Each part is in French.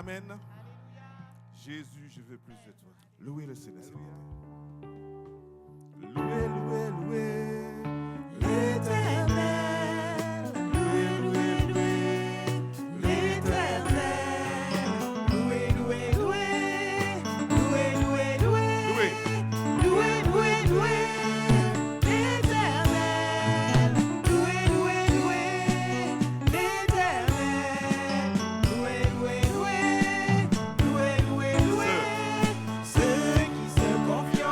Amen. Jésus, je veux plus de toi. Louez le Seigneur. Louez, louez, louez l'Éternel. Louez, louez, louez l'Éternel. Louez, louez, louez. Louez, louez, louez. Louez, louez, louez l'Éternel. Louez, louez, louez l'Éternel. Louez, louez, louez. Louez, louez, louez. Ceux qui se confient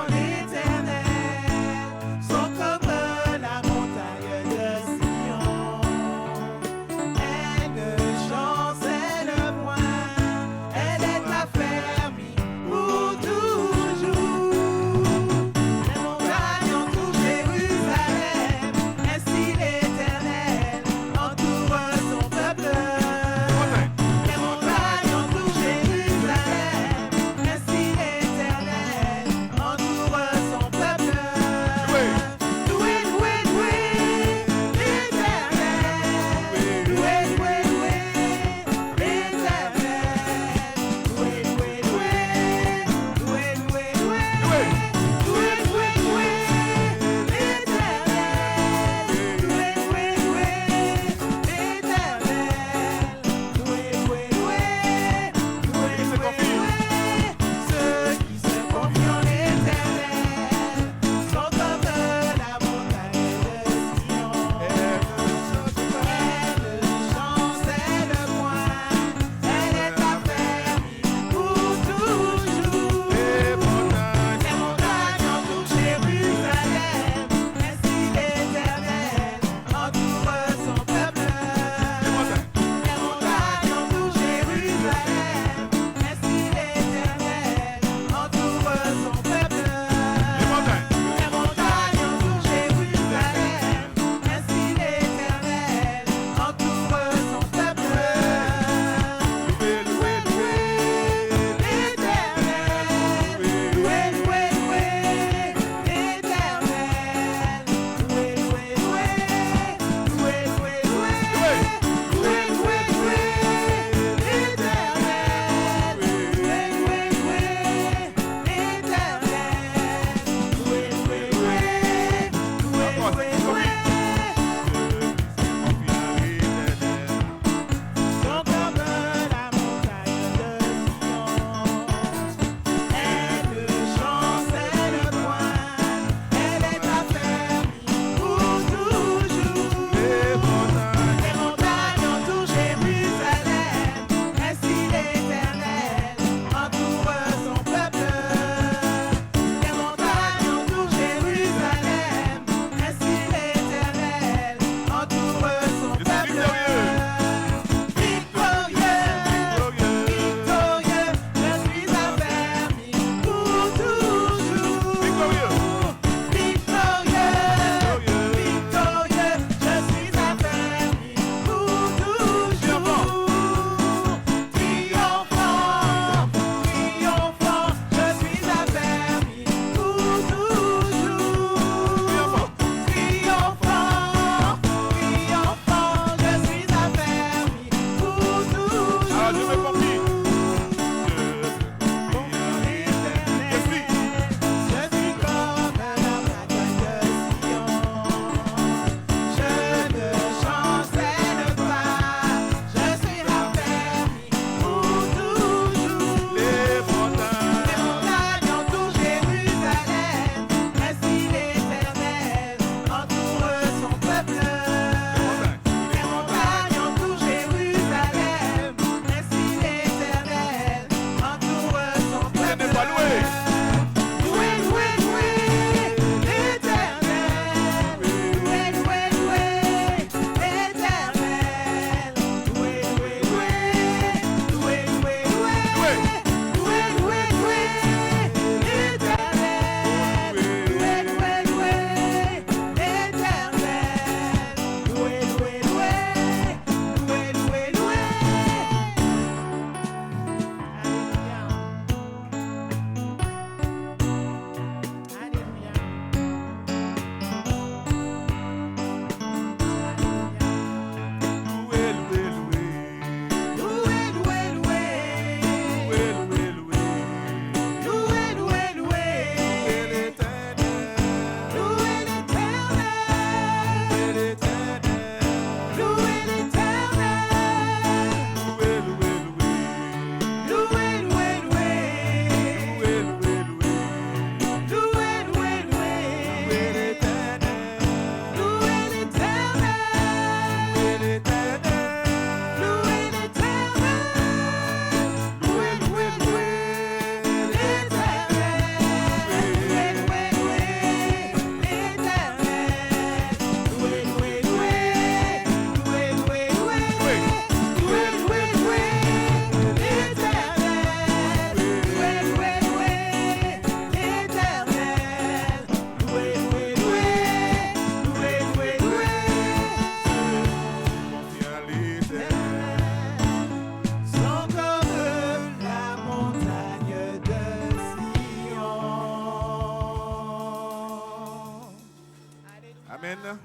Amen.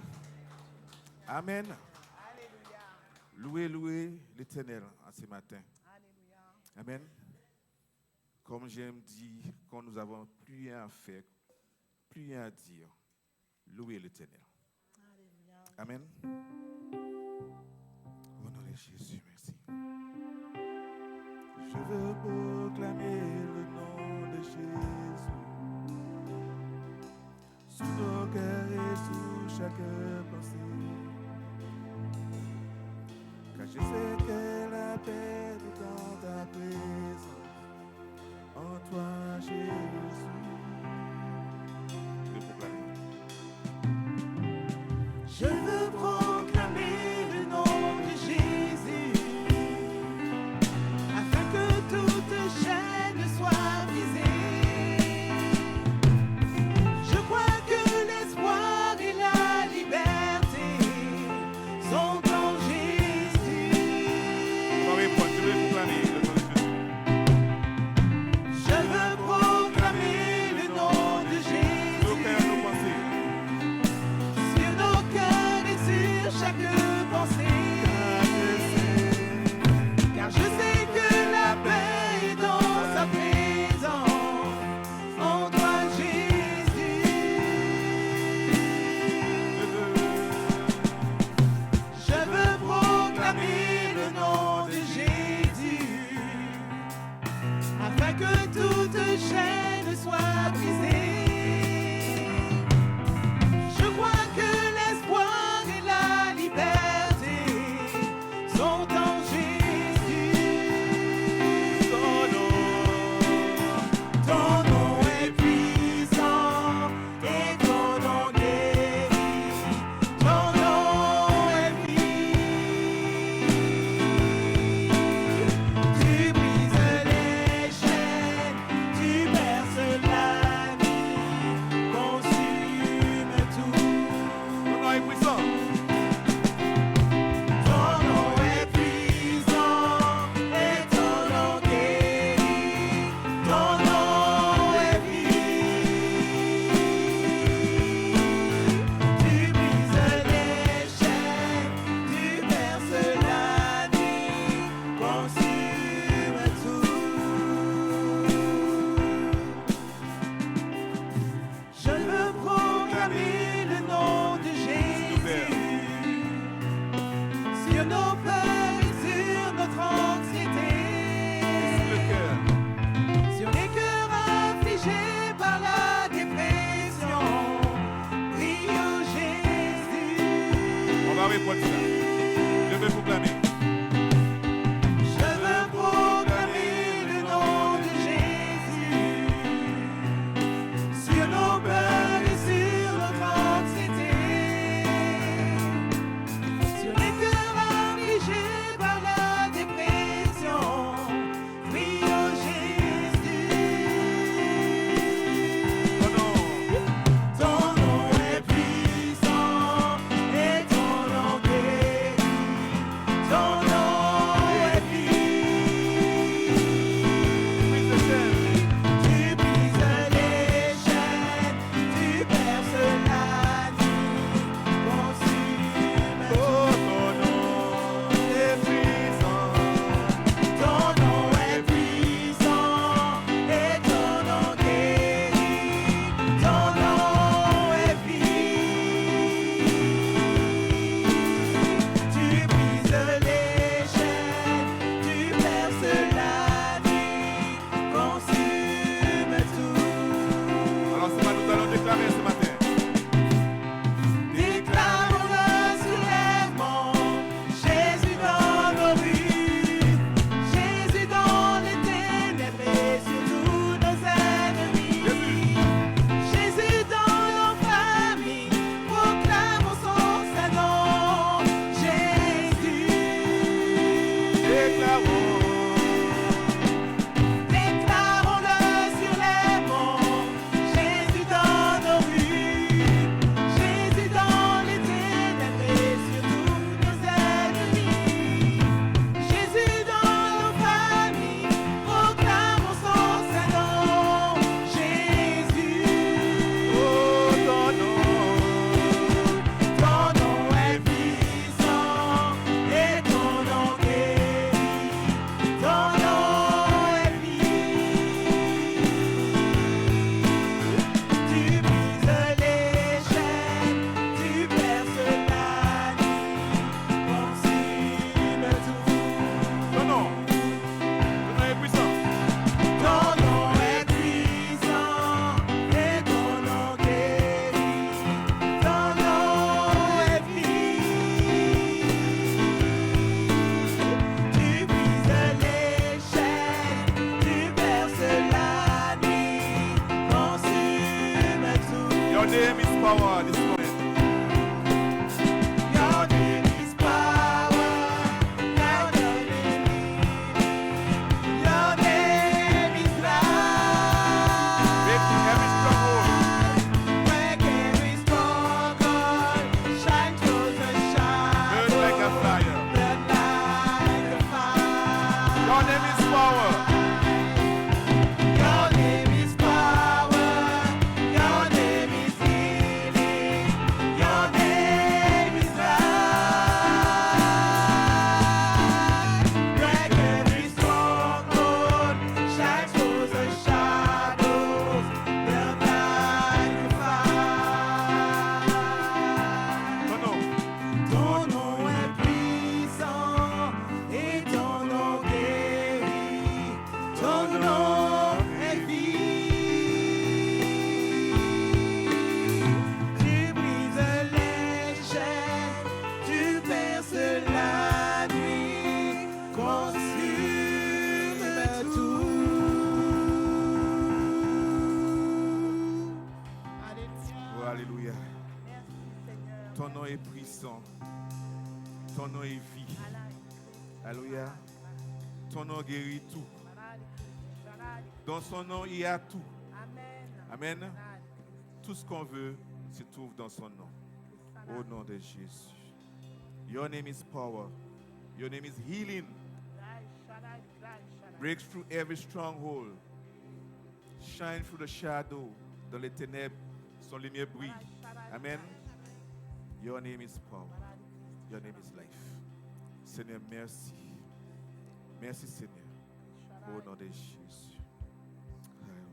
Amen. Louez, louez l'Éternel en ce matin. Amen. Comme j'aime dire, quand nous avons plus rien à faire, plus rien à dire, louez l'Éternel. Amen. Au nom de Jésus, merci. Je veux proclamer le nom de Jésus sous nos cœurs et sous chaque pensée. Car je sais que la paix est dans ta présence, en toi Jésus. Je veux proclamer le nom de Jésus, afin que toute chaîne soit brisée. Je crois que l'espoir et la liberté sont en Jésus. Je veux proclamer le nom de Jésus sur nos cœurs et sur chaque pensée. Car je sais que la paix est dans sa présence, en toi Jésus. Je veux proclamer le nom de Jésus, afin que toute chaîne soit brisée. Je crois que l'espoir et la liberté sont en Jésus. Ton nom est puissant et ton nom guérit. Ton nom est puissant. Tu brises les chaînes, tu perces la nuit, consumes tout. Ton nom est puissant. Ton nom est puissant et ton nom guérit. Ton nom est puissant. Tu brises les chaînes, tu perces la nuit, consumes tout. Je veux proclamer le nom de Jésus sur nos peurs et sur notre anxiété, sur les cœurs affligés par la dépression. Prie au Jésus. On va répondre ça. Je vais proclamer. Je veux proclamer le nom de Jésus sur nos peurs et sur notre anxiété, sur les cœurs affligés par la dépression. Prie au Jésus. Ton nom est puissant et ton nom guérit. Your name is power this morning. Your name is power. Your name is healing. Your name is life. Breaking every stronghold. Break every stronghold. Shine through the shadows. Burn like a fire. Burn like a fire. Your name is power. Your name is power. Your name is healing. Your name is life. Break every stronghold. Shine through the shadows. Burn like a fire. Ton nom. Ton nom est puissant et ton nom guérit. Ton nom est vie. Tu brises les chaînes, tu perces la nuit, consume tout. Oh, alléluia. Ton nom est puissant. Ton nom est vie. Alléluia. Ton nom guérit tout. Dans son nom, il y a tout. Amen. Tout ce qu'on veut se trouve dans son nom. Au nom de Jésus. Your name is power. Your name is healing. Breaks through every stronghold. Shine through the shadow. Dans les ténèbres, son lumière brille. Amen. Your name is power. Your name is life. Seigneur, merci. Merci, Seigneur. Au nom de Jésus. Alléluia.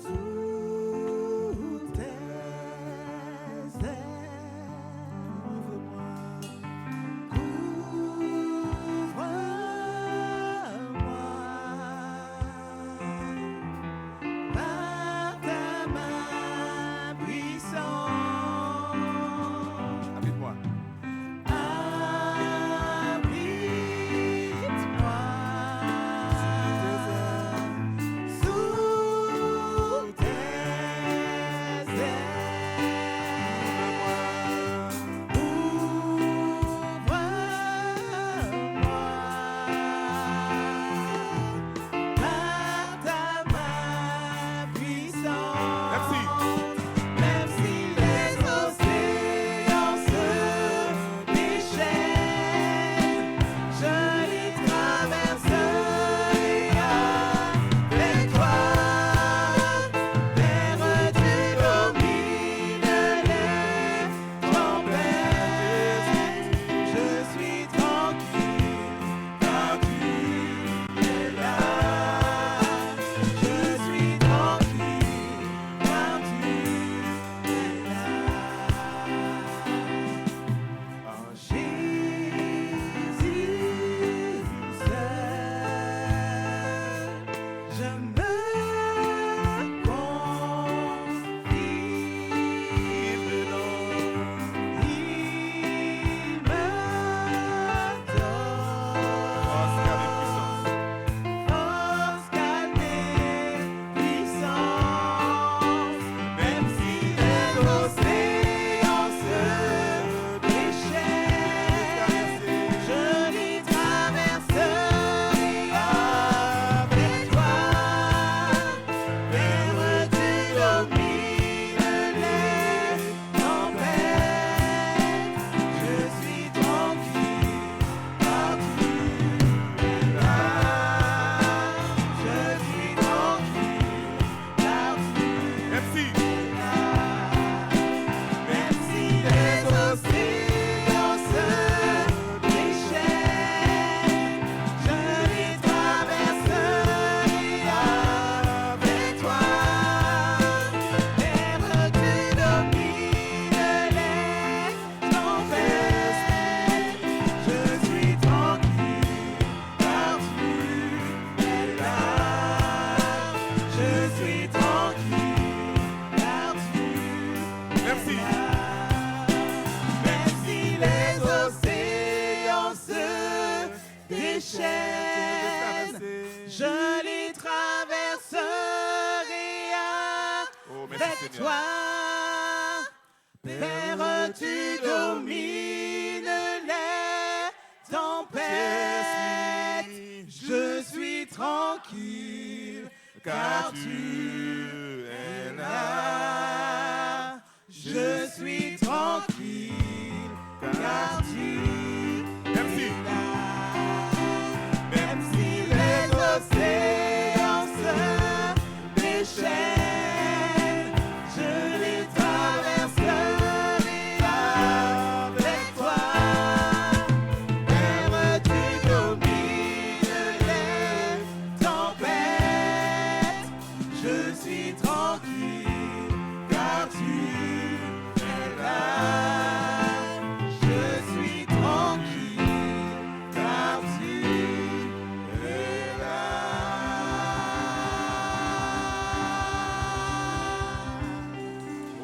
Sous terre. chaînes, je les traverserai Oh, merci avec Seigneur. toi. Père, tu domines les tempêtes. Je suis tranquille, Car tu es là. je suis tranquille, car tu Même si, es là. Même si les océans se déchaînent, je les traverserai avec toi. Père, tu domines les tempêtes. Je suis tranquille, car tu es là. Je suis tranquille, car tu es là.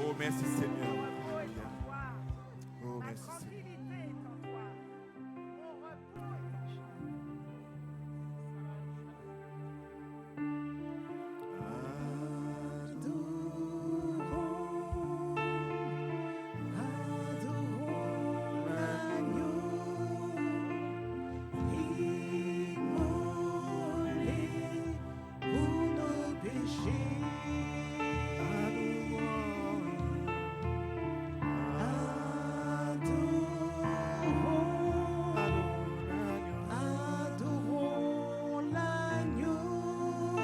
oh, merci Seigneur. Oh, merci Seigneur. Adorons l'agneau,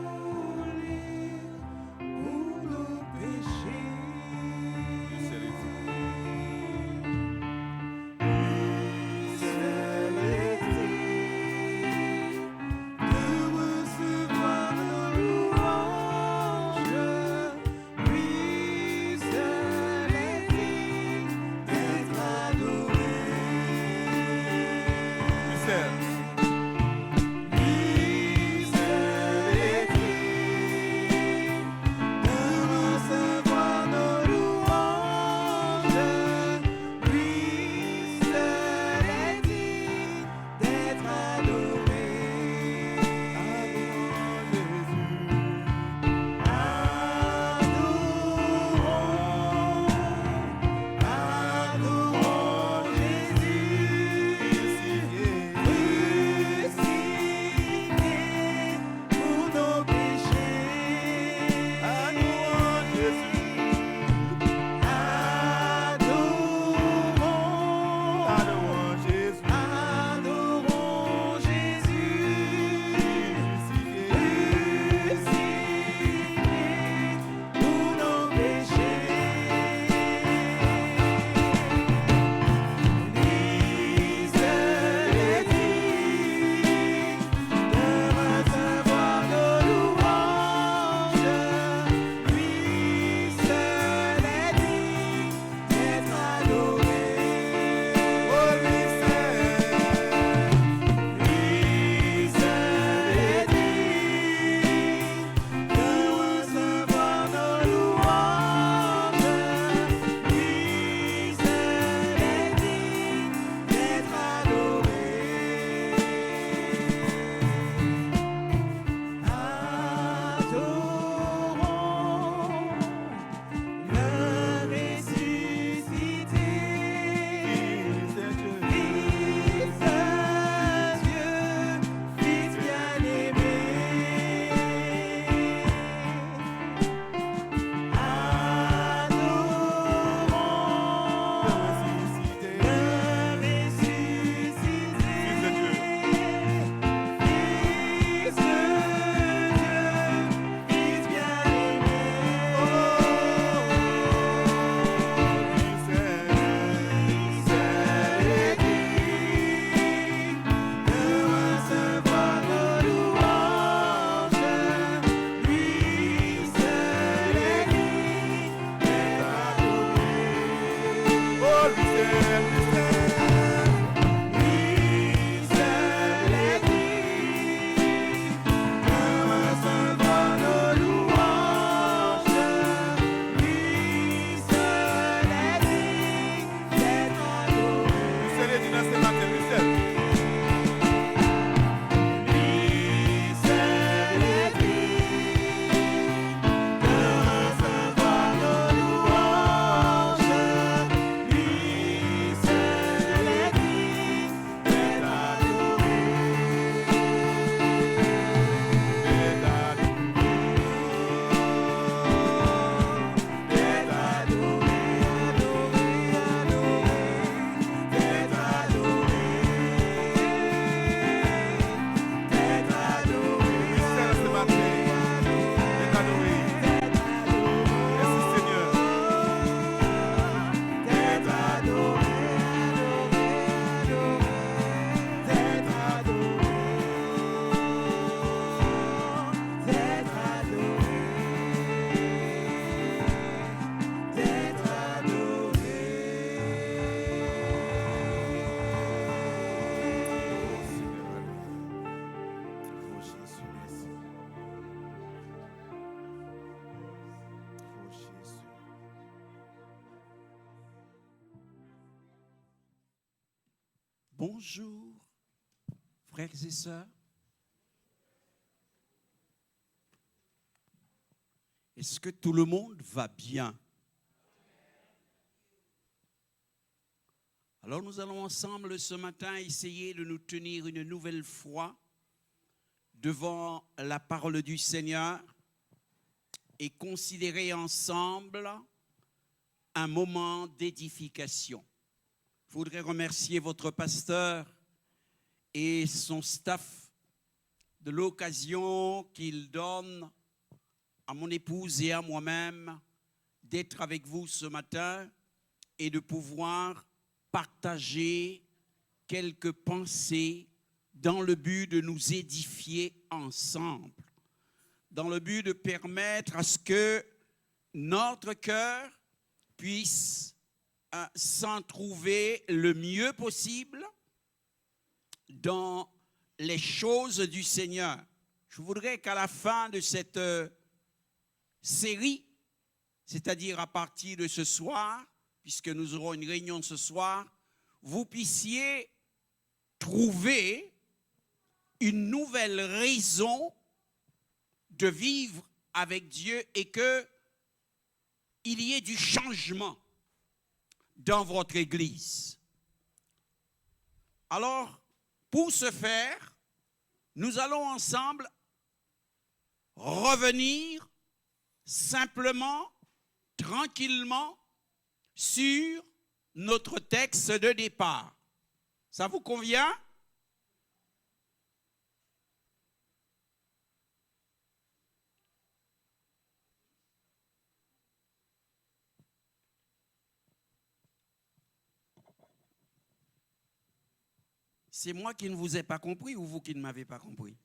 immolé pour nos péchés. Lui seul est digne. Lui seul est digne de recevoir nos louanges. Lui seul est digne d'être adoré. Lui seul. Lui seul est digne de recevoir nos louanges. Lui seul est digne d'être adoré. Adorons Jésus, crucifié pour nos péchés. Adorons Jésus. Adorons Jésus. Adorons Jésus, crucifié pour nos péchés. Lui seul est digne de recevoir nos louanges. Lui seul est digne d'être adoré. Oh, lui seul. Lui seul est digne de recevoir nos louanges. Lui seul est digne d'être adoré. Adorons le ressuscité. Fils de Dieu, Fils bien-aimé. Adorons le ressuscité. Fils de Dieu. Fils de Dieu, Fils bien-aimé. Lui seul. Lui seul est digne de recevoir nos louanges. Lui seul est digne d'être adoré. Oh, lui seul. Lui seul. Lui seul est digne de recevoir nos louanges. Lui seul est digne d'être adoré. Lui seul est digne Bonjour, frères et sœurs. Est-ce que tout le monde va bien? Alors nous allons ensemble ce matin essayer de nous tenir une nouvelle fois devant la parole du Seigneur et considérer ensemble un moment d'édification. Je voudrais remercier votre pasteur et son staff de l'occasion qu'il donne à mon épouse et à moi-même d'être avec vous ce matin et de pouvoir partager quelques pensées dans le but de nous édifier ensemble, dans le but de permettre à ce que notre cœur puisse s'en trouver le mieux possible dans les choses du Seigneur. Je voudrais qu'à la fin de cette série, c'est-à-dire à partir de ce soir, puisque nous aurons une réunion ce soir, vous puissiez trouver une nouvelle raison de vivre avec Dieu et qu'il y ait du changement dans votre église. Alors, pour ce faire, nous allons ensemble revenir simplement, tranquillement, sur notre texte de départ. Ça vous convient? C'est moi qui ne vous ai pas compris ou vous qui ne m'avez pas compris?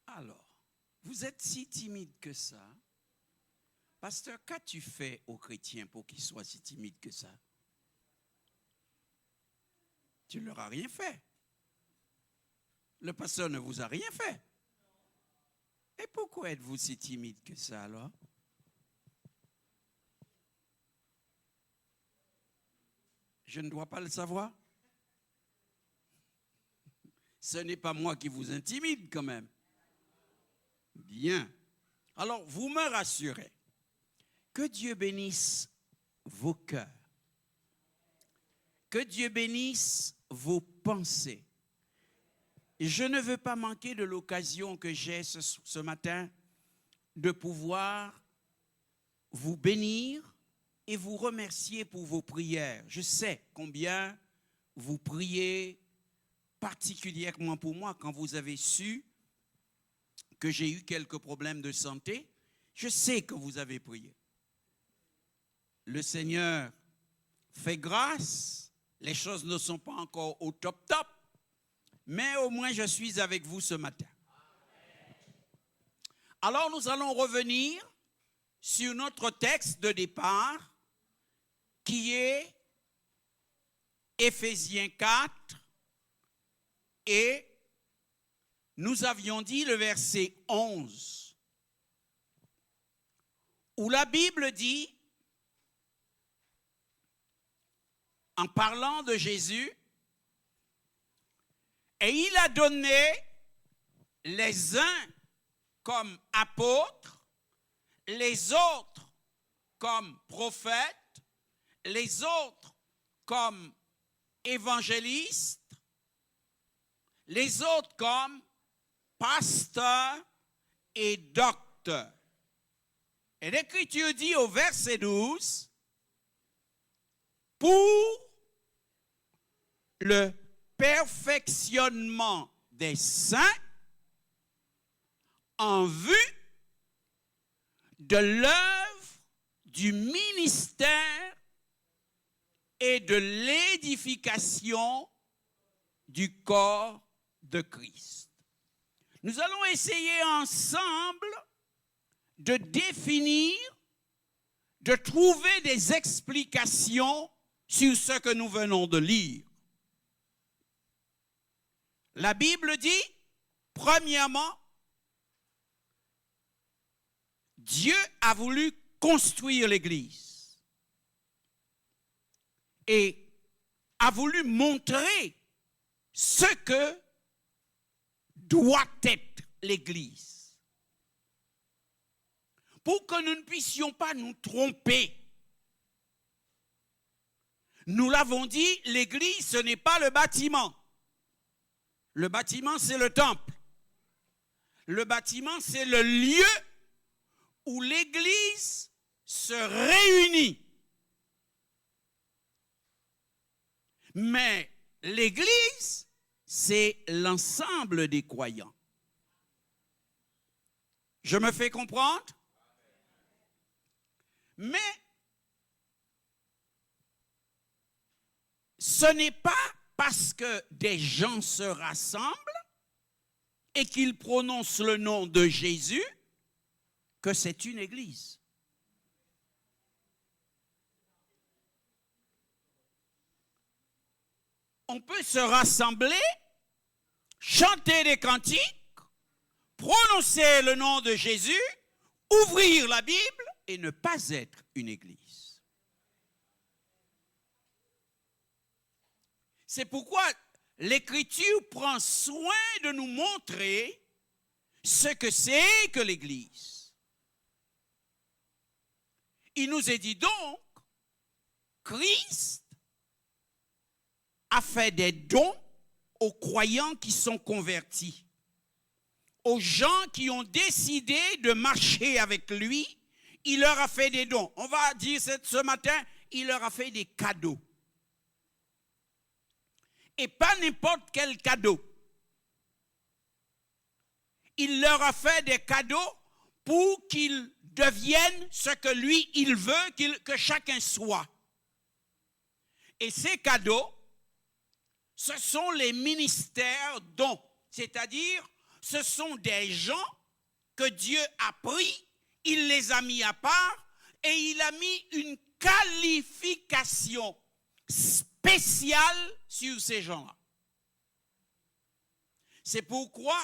Alors, vous êtes si timide que ça. Pasteur, qu'as-tu fait aux chrétiens pour qu'ils soient si timides que ça? Tu ne leur as rien fait. Le pasteur ne vous a rien fait. Et pourquoi êtes-vous si timide que ça alors? Je ne dois pas le savoir. Ce n'est pas moi qui vous intimide quand même. Bien. Alors, vous me rassurez. Que Dieu bénisse vos cœurs. Que Dieu bénisse vos pensées. Et je ne veux pas manquer de l'occasion que j'ai ce matin de pouvoir vous bénir et vous remercier pour vos prières. Je sais combien vous priez particulièrement pour moi quand vous avez su que j'ai eu quelques problèmes de santé. Je sais que vous avez prié. Le Seigneur fait grâce. Les choses ne sont pas encore au top, mais au moins je suis avec vous ce matin. Alors nous allons revenir sur notre texte de départ qui est Éphésiens 4 et nous avions dit le verset 11 où la Bible dit, en parlant de Jésus, et il a donné les uns comme apôtres, les autres comme prophètes, les autres comme évangélistes, les autres comme pasteurs et docteurs. Et l'Écriture dit au verset 12, pour le perfectionnement des saints en vue de l'œuvre du ministère et de l'édification du corps de Christ. Nous allons essayer ensemble de définir, de trouver des explications sur ce que nous venons de lire. La Bible dit, premièrement, Dieu a voulu construire l'Église et a voulu montrer ce que doit être l'Église. Pour que nous ne puissions pas nous tromper. Nous l'avons dit, l'Église, ce n'est pas le bâtiment. Le bâtiment, c'est le temple. Le bâtiment, c'est le lieu où l'Église se réunit. Mais l'Église, c'est l'ensemble des croyants. Je me fais comprendre? Mais ce n'est pas parce que des gens se rassemblent et qu'ils prononcent le nom de Jésus que c'est une église. On peut se rassembler, chanter des cantiques, prononcer le nom de Jésus, ouvrir la Bible et ne pas être une église. C'est pourquoi l'Écriture prend soin de nous montrer ce que c'est que l'Église. Il nous est dit donc, Christ a fait des dons aux croyants qui sont convertis, aux gens qui ont décidé de marcher avec lui. Il leur a fait des dons. On va dire ce matin, il leur a fait des cadeaux. Et pas n'importe quel cadeau. Il leur a fait des cadeaux pour qu'ils deviennent ce que lui, il veut que chacun soit. Et ces cadeaux, ce sont les ministères dons. C'est-à-dire, ce sont des gens que Dieu a pris, il les a mis à part et il a mis une qualification spéciale sur ces gens-là. C'est pourquoi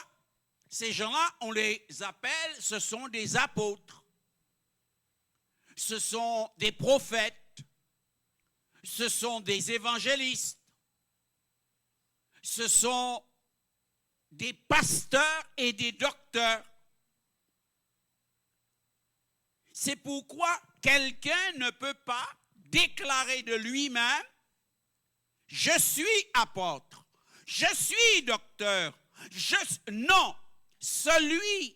ces gens-là, on les appelle, ce sont des apôtres, ce sont des prophètes, ce sont des évangélistes, ce sont des pasteurs et des docteurs. C'est pourquoi quelqu'un ne peut pas déclarer de lui-même « Je suis apôtre, je suis docteur, non, celui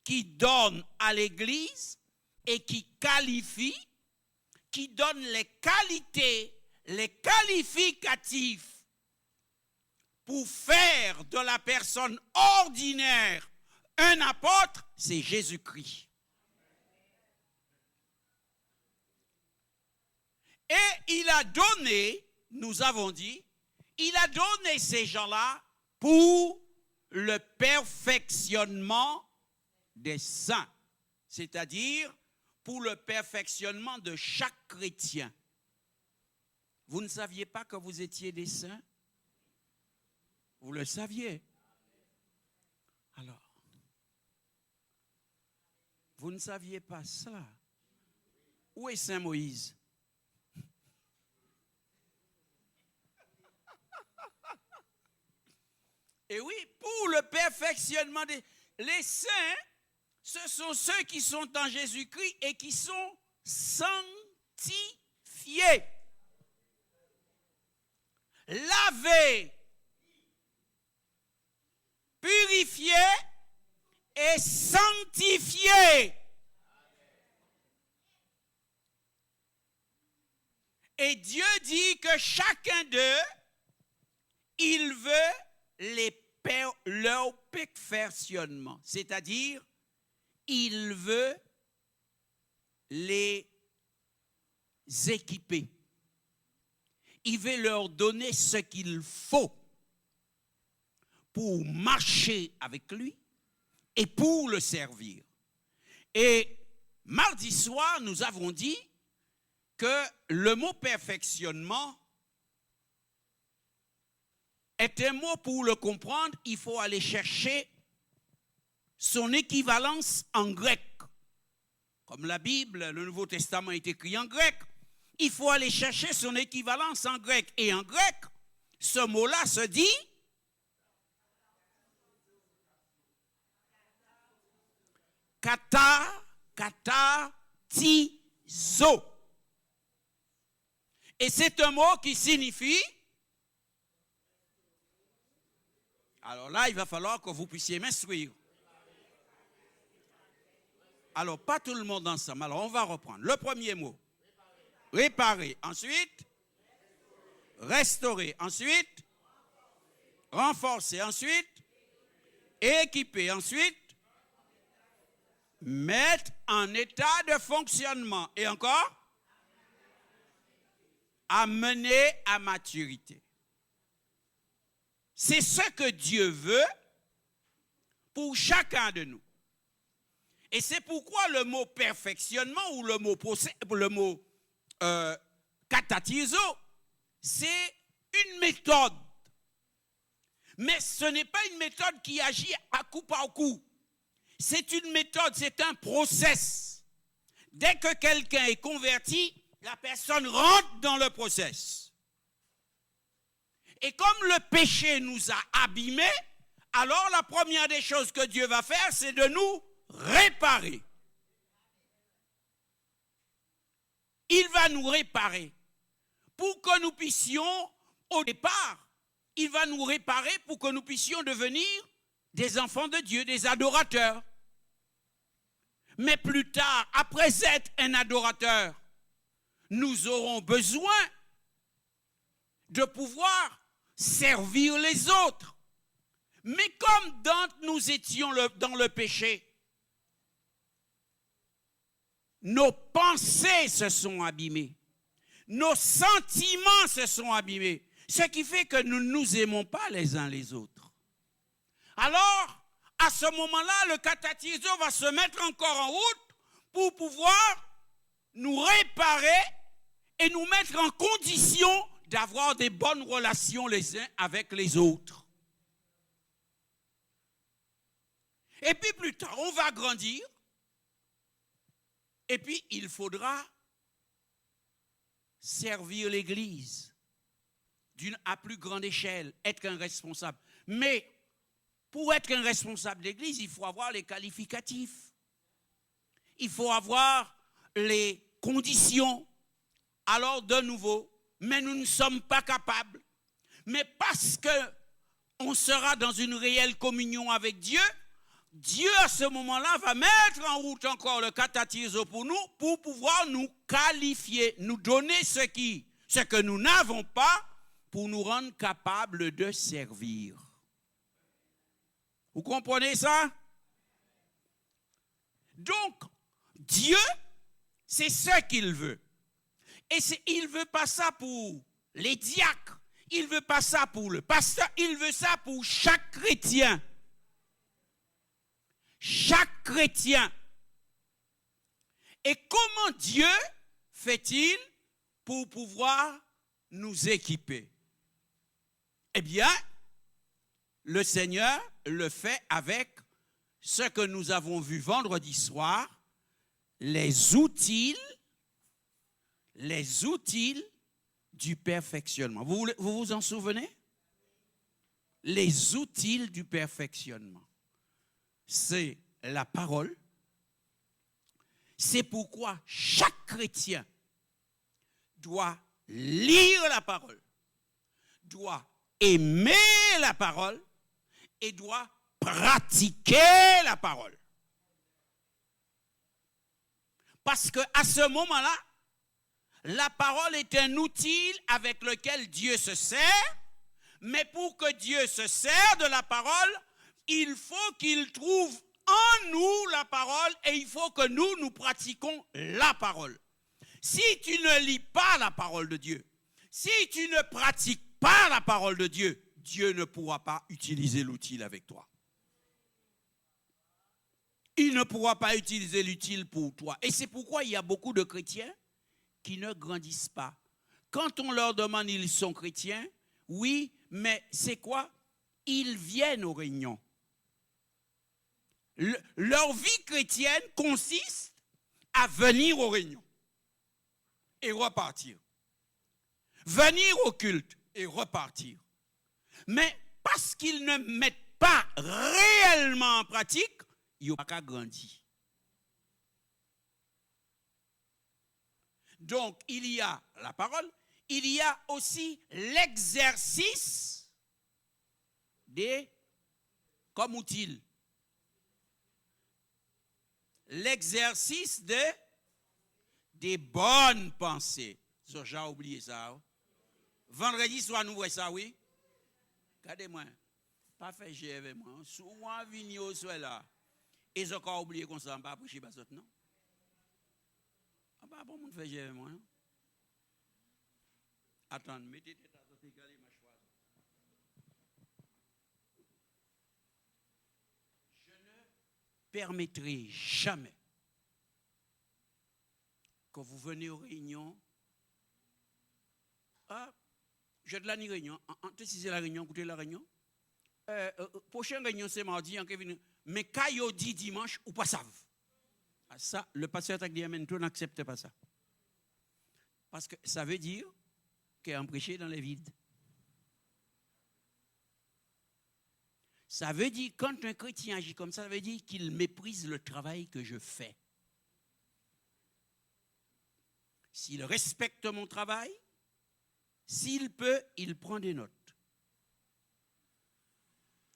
qui donne à l'Église et qui qualifie, qui donne les qualités, les qualificatifs pour faire de la personne ordinaire un apôtre, c'est Jésus-Christ. Et il a donné, nous avons dit, il a donné ces gens-là pour le perfectionnement des saints, c'est-à-dire pour le perfectionnement de chaque chrétien. Vous ne saviez pas que vous étiez des saints? Vous le saviez. Alors, vous ne saviez pas cela. Où est Saint Moïse? Et oui, pour le perfectionnement les saints, ce sont ceux qui sont en Jésus-Christ et qui sont sanctifiés, lavés, purifiés et sanctifiés. Et Dieu dit que chacun d'eux, il veut leur perfectionnement, c'est-à-dire il veut les équiper. Il veut leur donner ce qu'il faut pour marcher avec lui et pour le servir. Et mardi soir, nous avons dit que le mot perfectionnement est un mot, pour le comprendre, il faut aller chercher son équivalence en grec. Comme la Bible, le Nouveau Testament est écrit en grec, il faut aller chercher son équivalence en grec. Et en grec, ce mot-là se dit katatizo. Et c'est un mot qui signifie... Alors là, il va falloir que vous puissiez m'instruire. Alors, pas tout le monde ensemble. Alors, on va reprendre. Le premier mot. Réparer. Ensuite, restaurer. Ensuite, renforcer. Ensuite, équiper. Ensuite, mettre en état de fonctionnement. Et encore, amener à maturité. C'est ce que Dieu veut pour chacun de nous. Et c'est pourquoi le mot perfectionnement ou le mot katatizo, c'est une méthode. Mais ce n'est pas une méthode qui agit à coup par coup. C'est une méthode, c'est un process. Dès que quelqu'un est converti, la personne rentre dans le process. Et comme le péché nous a abîmés, alors la première des choses que Dieu va faire, c'est de nous réparer. Il va nous réparer pour que nous puissions, au départ, il va nous réparer pour que nous puissions devenir des enfants de Dieu, des adorateurs. Mais plus tard, après être un adorateur, nous aurons besoin de pouvoir servir les autres. Mais comme nous étions dans le péché, nos pensées se sont abîmées. Nos sentiments se sont abîmés. Ce qui fait que nous ne nous aimons pas les uns les autres. Alors, à ce moment-là, le katatizo va se mettre encore en route pour pouvoir nous réparer et nous mettre en condition d'avoir des bonnes relations les uns avec les autres. Et puis plus tard, on va grandir. Et puis, il faudra servir l'Église à plus grande échelle, être un responsable. Mais pour être un responsable d'Église, il faut avoir les qualificatifs. Il faut avoir les conditions. Alors, de nouveau, mais nous ne sommes pas capables. Mais parce qu'on sera dans une réelle communion avec Dieu, Dieu, à ce moment-là, va mettre en route encore le katatizo pour nous, pour pouvoir nous qualifier, nous donner ce que nous n'avons pas, pour nous rendre capables de servir. Vous comprenez ça? Donc, Dieu, c'est ce qu'il veut. Et il ne veut pas ça pour les diacres, il ne veut pas ça pour le pasteur, il veut ça pour chaque chrétien. Chaque chrétien. Et comment Dieu fait-il pour pouvoir nous équiper? Eh bien, le Seigneur le fait avec ce que nous avons vu vendredi soir, les outils du perfectionnement. Vous vous en souvenez? Les outils du perfectionnement. C'est la parole. C'est pourquoi chaque chrétien doit lire la parole, doit aimer la parole et doit pratiquer la parole. Parce qu'à ce moment-là, la parole est un outil avec lequel Dieu se sert, mais pour que Dieu se sert de la parole, il faut qu'il trouve en nous la parole et il faut que nous pratiquons la parole. Si tu ne lis pas la parole de Dieu, si tu ne pratiques pas la parole de Dieu, Dieu ne pourra pas utiliser l'outil avec toi. Il ne pourra pas utiliser l'utile pour toi. Et c'est pourquoi il y a beaucoup de chrétiens qui ne grandissent pas. Quand on leur demande, ils sont chrétiens, oui, mais c'est quoi? Ils viennent aux réunions. Leur vie chrétienne consiste à venir aux réunions et repartir. Venir au culte et repartir. Mais parce qu'ils ne mettent pas réellement en pratique, ils n'ont pas grandi. Donc, il y a la parole, il y a aussi l'exercice des, comme outil, l'exercice des bonnes pensées. Ça, j'ai oublié ça. Vendredi soir, nous voyons ça, oui? Regardez-moi. Pas fait GV avec moi. Souvent, vigno soit là. Et j'ai encore oublié qu'on s'en va pour chez Basot, non? Ah bah bon, on fait GV avec moi. Attends, mettez tête à côté, regardez ma choix. Je ne permettrai jamais que vous venez aux réunions. Ah, j'ai de la réunion. Si c'est la réunion, écoutez la réunion. Prochaine réunion, c'est mardi. Mais quand il dit dimanche, ou pas savent. Ça, le pasteur t'a dit, amen, tout n'accepte pas ça. Parce que ça veut dire qu'il y a un prêché dans les vides. Ça veut dire, quand un chrétien agit comme ça veut dire qu'il méprise le travail que je fais. S'il respecte mon travail, s'il peut, il prend des notes.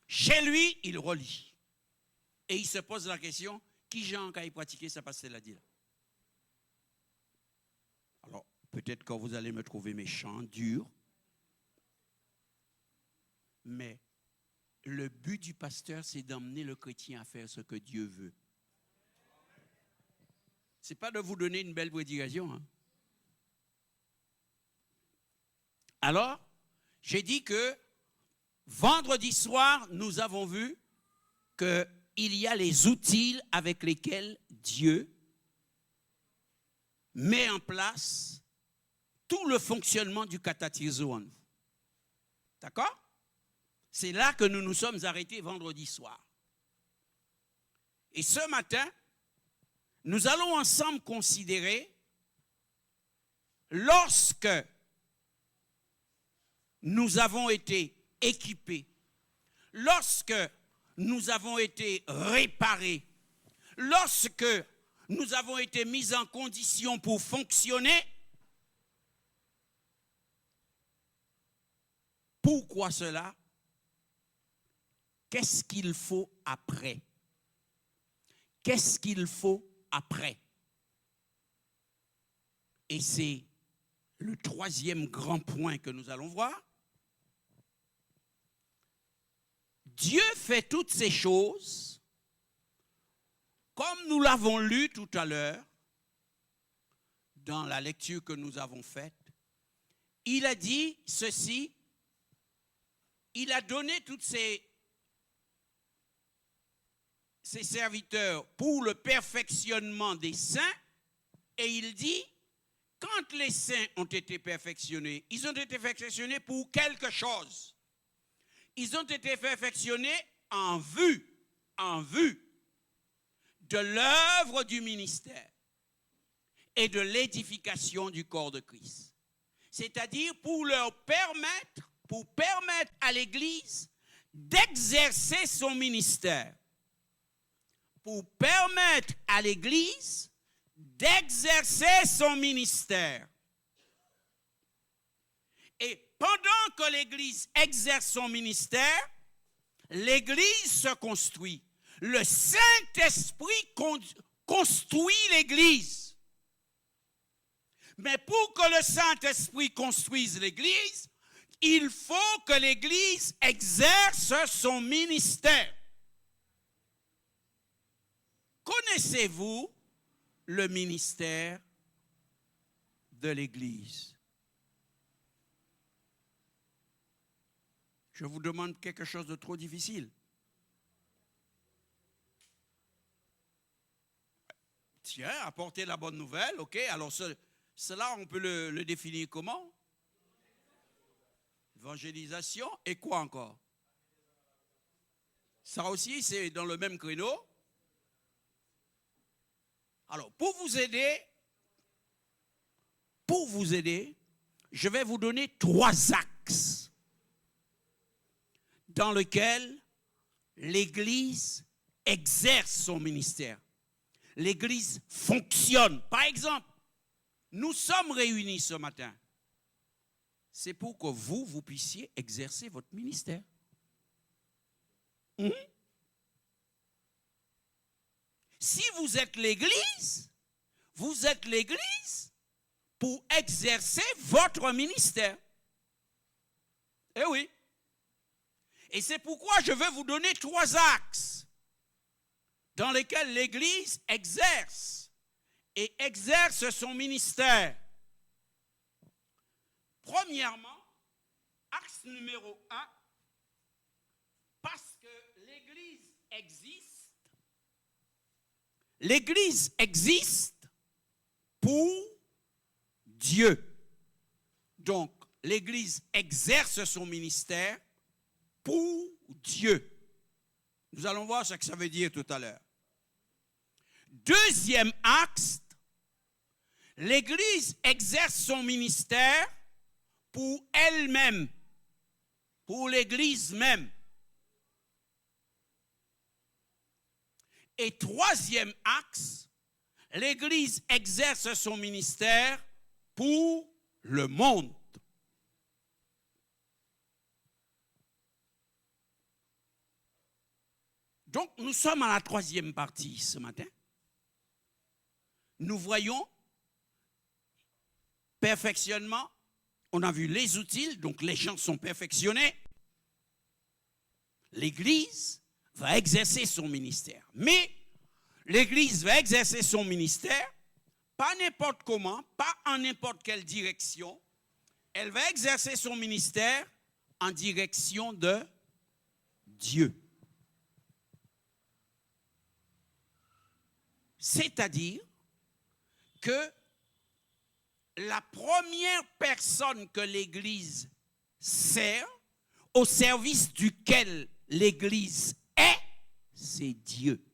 Chez lui, il relit. Et il se pose la question, qui Jean quand il pratiquait ça passe la dit là. Alors, peut-être que vous allez me trouver méchant, dur. Mais le but du pasteur, c'est d'emmener le chrétien à faire ce que Dieu veut. Ce n'est pas de vous donner une belle prédication. Hein. Alors, j'ai dit que vendredi soir, nous avons vu qu'il y a les outils avec lesquels Dieu met en place tout le fonctionnement du catatizo. D'accord? C'est là que nous nous sommes arrêtés vendredi soir. Et ce matin, nous allons ensemble considérer lorsque nous avons été équipés, lorsque nous avons été réparés, lorsque nous avons été mis en condition pour fonctionner, pourquoi cela? Qu'est-ce qu'il faut après? Qu'est-ce qu'il faut après? Et c'est le troisième grand point que nous allons voir. Dieu fait toutes ces choses, comme nous l'avons lu tout à l'heure, dans la lecture que nous avons faite. Il a dit ceci, il a donné toutes ces serviteurs pour le perfectionnement des saints, et il dit, quand les saints ont été perfectionnés, ils ont été perfectionnés pour quelque chose. Ils ont été perfectionnés en vue de l'œuvre du ministère et de l'édification du corps de Christ. C'est-à-dire pour permettre à l'Église d'exercer son ministère. Pour permettre à l'Église d'exercer son ministère. Et pendant que l'Église exerce son ministère, l'Église se construit. Le Saint-Esprit construit l'Église. Mais pour que le Saint-Esprit construise l'Église, il faut que l'Église exerce son ministère. Connaissez-vous le ministère de l'Église? Je vous demande quelque chose de trop difficile. Tiens, apporter la bonne nouvelle, ok. Alors cela, on peut le définir comment? Évangélisation et quoi encore? Ça aussi, c'est dans le même créneau. Alors, pour vous aider, je vais vous donner 3 axes dans lesquels l'Église exerce son ministère. L'Église fonctionne. Par exemple, nous sommes réunis ce matin. C'est pour que vous puissiez exercer votre ministère. Si vous êtes l'Église pour exercer votre ministère. Eh oui. Et c'est pourquoi je veux vous donner 3 axes dans lesquels l'Église exerce son ministère. Premièrement, axe numéro 1, parce que l'Église existe pour Dieu. Donc, l'Église exerce son ministère pour Dieu. Nous allons voir ce que ça veut dire tout à l'heure. Deuxième axe, l'Église exerce son ministère pour elle-même, pour l'Église même. Et troisième axe, l'Église exerce son ministère pour le monde. Donc, nous sommes à la 3e partie ce matin. Nous voyons perfectionnement. On a vu les outils, donc les gens sont perfectionnés. L'Église va exercer son ministère. Mais l'Église va exercer son ministère pas n'importe comment, pas en n'importe quelle direction. Elle va exercer son ministère en direction de Dieu. C'est-à-dire que la première personne que l'Église sert, au service duquel l'Église est, c'est Dieu.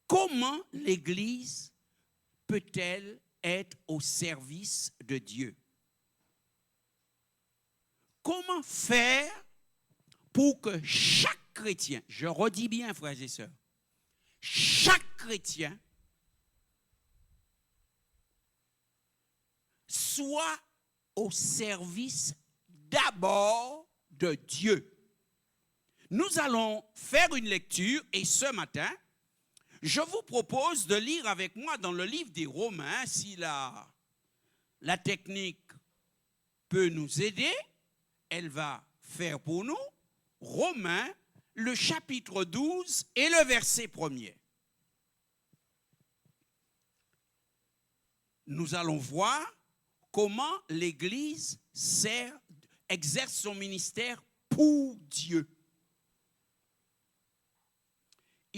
Comment l'Église peut-elle être au service de Dieu? Comment faire pour que chaque chrétien, je redis bien frères et sœurs, chaque chrétien soit au service d'abord de Dieu? Nous allons faire une lecture et ce matin, je vous propose de lire avec moi dans le livre des Romains, si la technique peut nous aider, elle va faire pour nous, Romains, le chapitre 12 et le verset 1er. Nous allons voir comment l'Église exerce son ministère pour Dieu.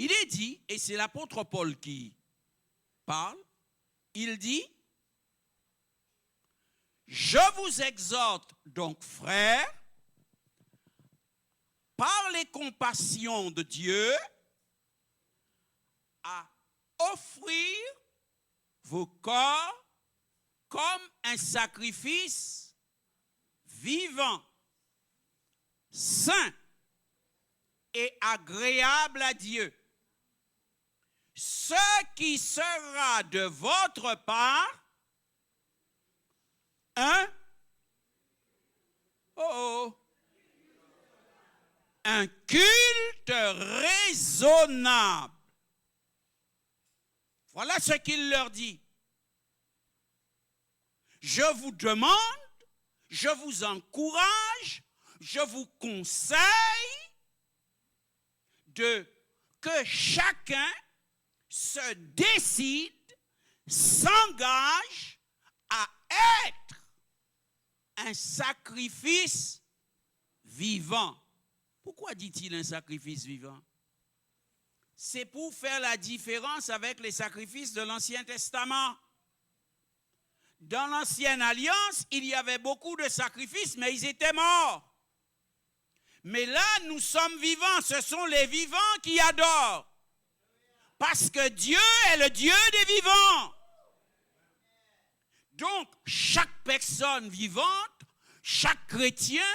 Il est dit, et c'est l'apôtre Paul qui parle, il dit, « Je vous exhorte donc, frères, par les compassions de Dieu, à offrir vos corps comme un sacrifice vivant, saint et agréable à Dieu. Ce qui sera de votre part un culte raisonnable. » Voilà ce qu'il leur dit. Je vous demande, je vous encourage, je vous conseille que chacun se décide, s'engage à être un sacrifice vivant. Pourquoi dit-il un sacrifice vivant? C'est pour faire la différence avec les sacrifices de l'Ancien Testament. Dans l'Ancienne Alliance, il y avait beaucoup de sacrifices, mais ils étaient morts. Mais là, nous sommes vivants. Ce sont les vivants qui adorent. Parce que Dieu est le Dieu des vivants. Donc, chaque personne vivante, chaque chrétien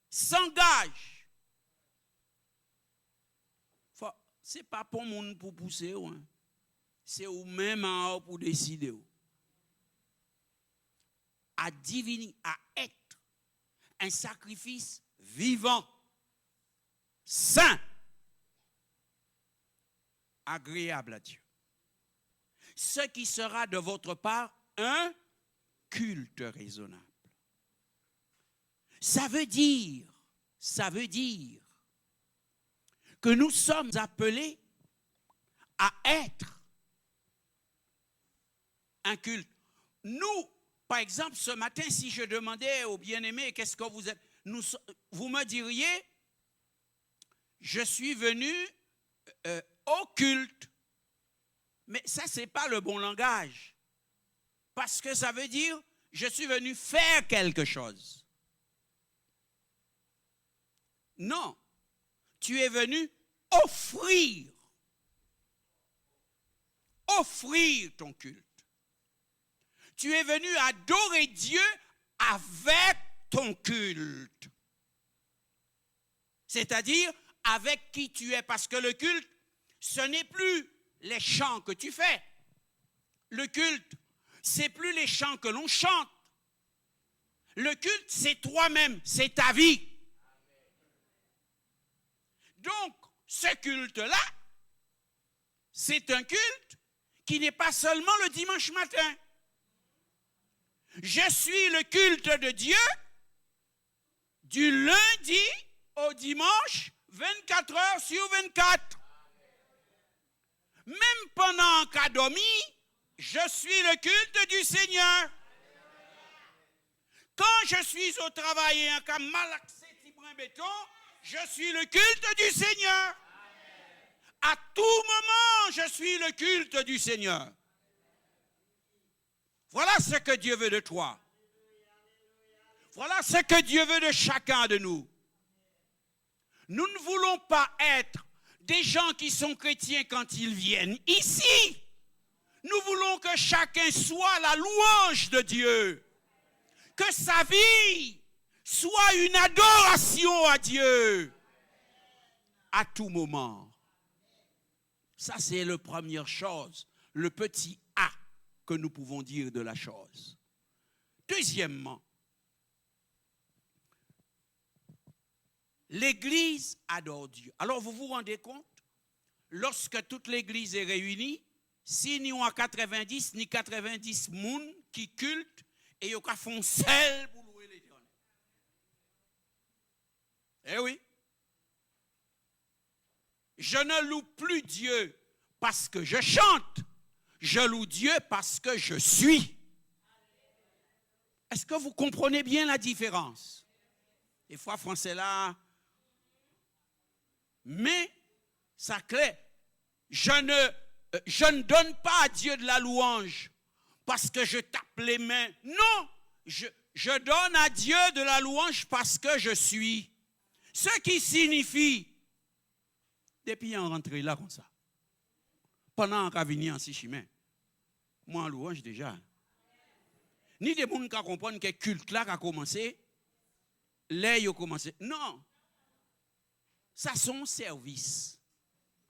s'engage. Ce n'est pas pour monde pour pousser, hein. C'est ou même pour décider. À diviner, à être un sacrifice vivant, saint, agréable à Dieu. Ce qui sera de votre part un culte raisonnable. Ça veut dire que nous sommes appelés à être un culte. Nous, par exemple, ce matin, si je demandais aux bien-aimés, qu'est-ce que vous êtes, vous me diriez, je suis venu au culte. Mais ça, ce n'est pas le bon langage. Parce que ça veut dire, je suis venu faire quelque chose. Non, tu es venu offrir ton culte. Tu es venu adorer Dieu avec ton culte. C'est-à-dire avec qui tu es. Parce que le culte, ce n'est plus les chants que tu fais. Le culte, c'est plus les chants que l'on chante. Le culte, c'est toi-même, c'est ta vie. Donc, ce culte-là, c'est un culte qui n'est pas seulement le dimanche matin. Je suis le culte de Dieu du lundi au dimanche, 24 heures sur 24. Même pendant qu'à dormir, je suis le culte du Seigneur. Quand je suis au travail et en cas malaxé tibrin béton, je suis le culte du Seigneur. À tout moment, je suis le culte du Seigneur. Voilà ce que Dieu veut de toi. Voilà ce que Dieu veut de chacun de nous. Nous ne voulons pas être des gens qui sont chrétiens quand ils viennent ici. Nous voulons que chacun soit la louange de Dieu. Que sa vie soit une adoration à Dieu. À tout moment. Ça, c'est la première chose. Le petit A que nous pouvons dire de la chose. Deuxièmement, l'Église adore Dieu. Alors, vous vous rendez compte, lorsque toute l'Église est réunie, si nous avons 90, ni 90 personnes qui cultent, et ils font sel pour louer l'Éternel. Eh oui. Je ne loue plus Dieu parce que je chante. Je loue Dieu parce que je suis. Est-ce que vous comprenez bien la différence? Des fois, français là. Mais, ça clair. Je ne donne pas à Dieu de la louange parce que je tape les mains. Non, je donne à Dieu de la louange parce que je suis. Ce qui signifie, depuis en rentrée là comme ça, pendant qu'on vient en Sichimen, moi en louange déjà. Ni des gens qui comprennent que le culte là a commencé, là il a commencé. Non, ça son service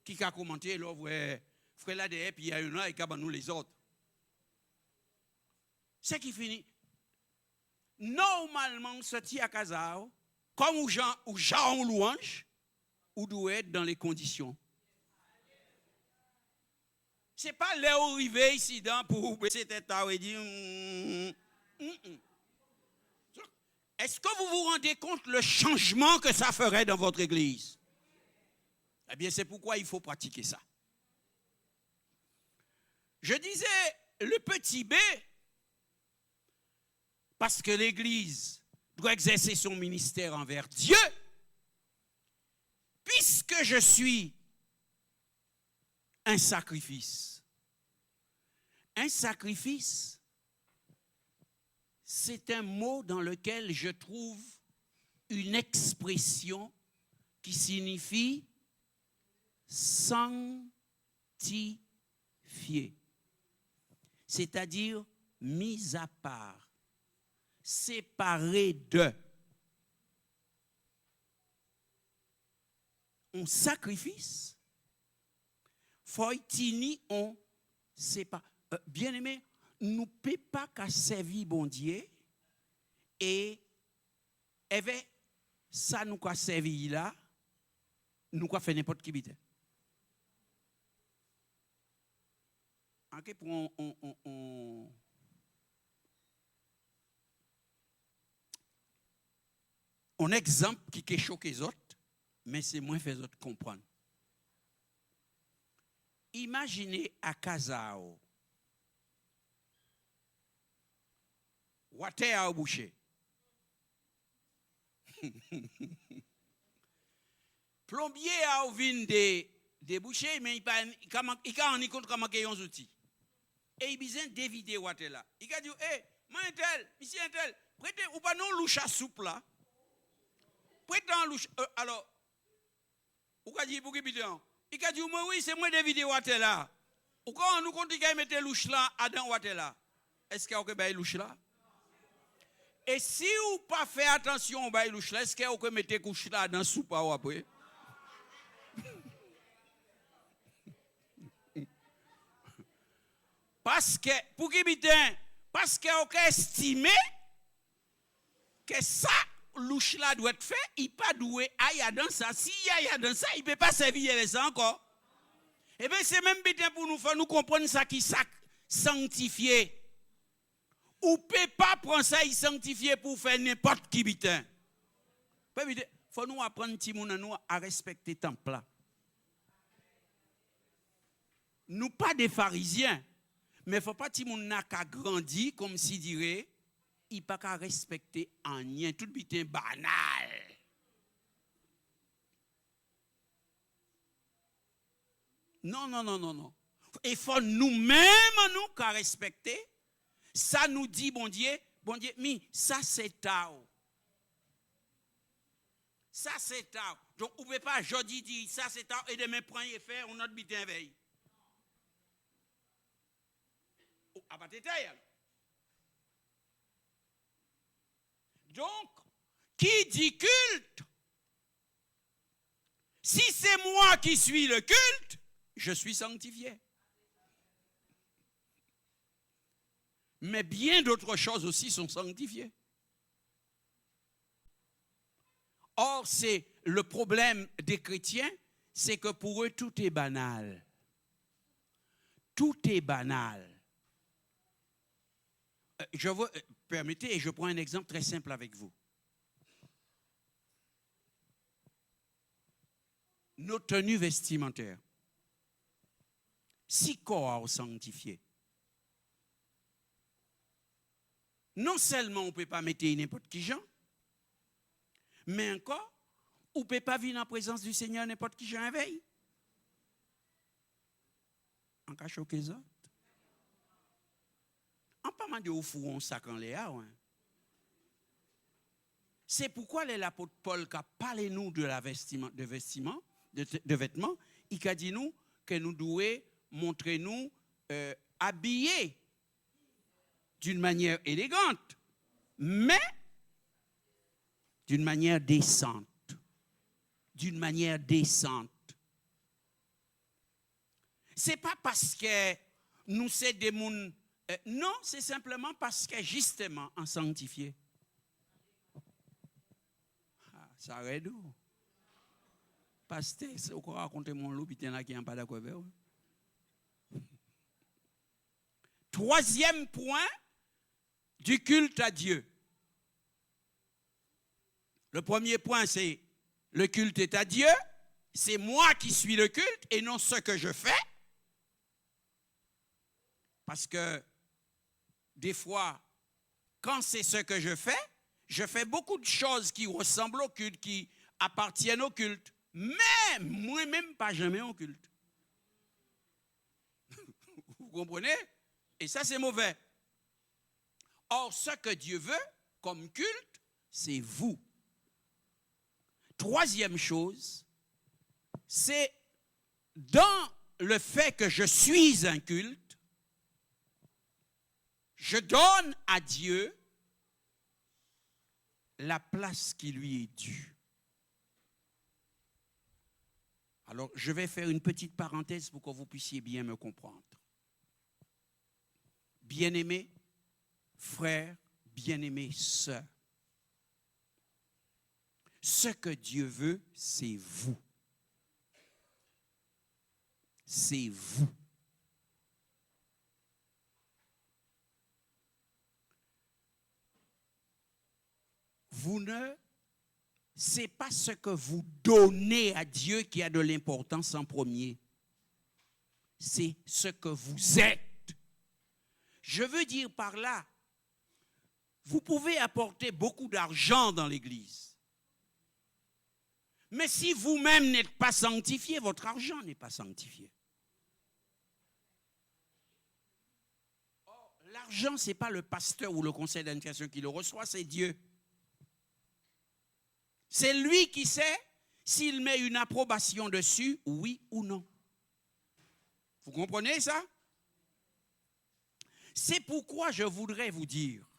qui a commenté là, ouais, frère là derrière, puis il y a un là et qui nous les autres. C'est qui finit. Normalement, sorti à Kazao, comme où Jean en louange, ou doit être dans les conditions. Ce n'est pas l'arrivée ici pour baisser tête et dire. Est-ce que vous vous rendez compte le changement que ça ferait dans votre église? Eh bien, c'est pourquoi il faut pratiquer ça. Je disais le petit B, parce que l'église doit exercer son ministère envers Dieu. Puisque je suis un sacrifice. Un sacrifice, c'est un mot dans lequel je trouve une expression qui signifie sans C'est-à-dire mis à part, séparé de. Un sacrifice, faut-il on sépare. Bien aimé, nous ne pouvons pas qu'à servir bon Dieu et ça nous a servi là, nous a fait n'importe qui bite. Ok, pour un exemple qui choque les autres, mais c'est moins fait les autres comprendre. Imaginez à Kazao, water a bouché. Plombier a vin des bouchées, mais il a en compte comment il y a un outil. Et il a besoin d'éviter water là. Il a dit, hé, moi un tel, monsieur un tel, prêtez ou pas non louche à soupe là. Prêtez en louche. Alors, ou qu'a dit pour qui bidon? Il a dit, moi oui, c'est moi d'éviter water là. Ou quand on nous compte qu'il a mis louche là, à dans water là. Est-ce qu'il y a un louche là? Et si vous pas fait attention au bail louche là, est-ce que vous mettez couche là dans soupe ou après? Parce que pour qui bitin, parce que vous estimez que ça louche là doit être fait, il pas doué aïe dans ça. Si y a dans ça, il peut pas servir les encore. Et bien c'est même bitin pour nous faire nous comprendre ça qui ça sanctifié. Ou peut pas prendre ça et sanctifier pour faire n'importe qui bitin. Faut nous apprendre nous à respecter le temple là. Nous pas des pharisiens, mais faut pas que n'a qu'à grandir comme si dirait il pas qu'à respecter en rien tout bitin banal. Non. Et faut nous-mêmes nous qu'à respecter. Ça nous dit, bon Dieu, ça c'est tao. Ça c'est tao. Donc, on ne peut pas aujourd'hui dire, ça c'est tao, et demain prendre et faire un autre bitin veille. Donc, qui dit culte? Si c'est moi qui suis le culte, je suis sanctifié. Mais bien d'autres choses aussi sont sanctifiées. Or, c'est le problème des chrétiens, c'est que pour eux, tout est banal. Tout est banal. Permettez, et je prends un exemple très simple avec vous. Nos tenues vestimentaires. Si corps sanctifié. Non seulement on ne peut pas mettre n'importe qui gens, mais encore, on ne peut pas vivre en présence du Seigneur n'importe qui gens veille. En cas choqué les autres. En pas mal de au four, on sac en léa. C'est pourquoi l'apôtre Paul qui a parlé nous de vêtements, il a dit nous que nous devons montrer nous habillés d'une manière élégante, mais d'une manière décente. D'une manière décente. C'est pas parce que nous sommes des gens. Non, c'est simplement parce que justement, en sanctifié. Ça aide où? Pasteur, c'est encore raconter mon loup, puis là qui n'est pas d'accord avec vous. Troisième point du culte à Dieu. Le premier point, c'est le culte est à Dieu. C'est moi qui suis le culte et non ce que je fais. Parce que des fois, quand c'est ce que je fais beaucoup de choses qui ressemblent au culte, qui appartiennent au culte. Mais moi-même, pas jamais au culte. Vous comprenez? Et ça, c'est mauvais. Or, ce que Dieu veut comme culte, c'est vous. Troisième chose, c'est dans le fait que je suis un culte, je donne à Dieu la place qui lui est due. Alors, je vais faire une petite parenthèse pour que vous puissiez bien me comprendre. Bien-aimés frères, bien-aimés sœurs, ce que Dieu veut, c'est vous. C'est vous. Vous ne, c'est pas ce que vous donnez à Dieu qui a de l'importance en premier. C'est ce que vous êtes. Je veux dire par là, vous pouvez apporter beaucoup d'argent dans l'église. Mais si vous-même n'êtes pas sanctifié, votre argent n'est pas sanctifié. Or, l'argent, ce n'est pas le pasteur ou le conseil d'administration qui le reçoit, c'est Dieu. C'est lui qui sait s'il met une approbation dessus, oui ou non. Vous comprenez ça? C'est pourquoi je voudrais vous dire,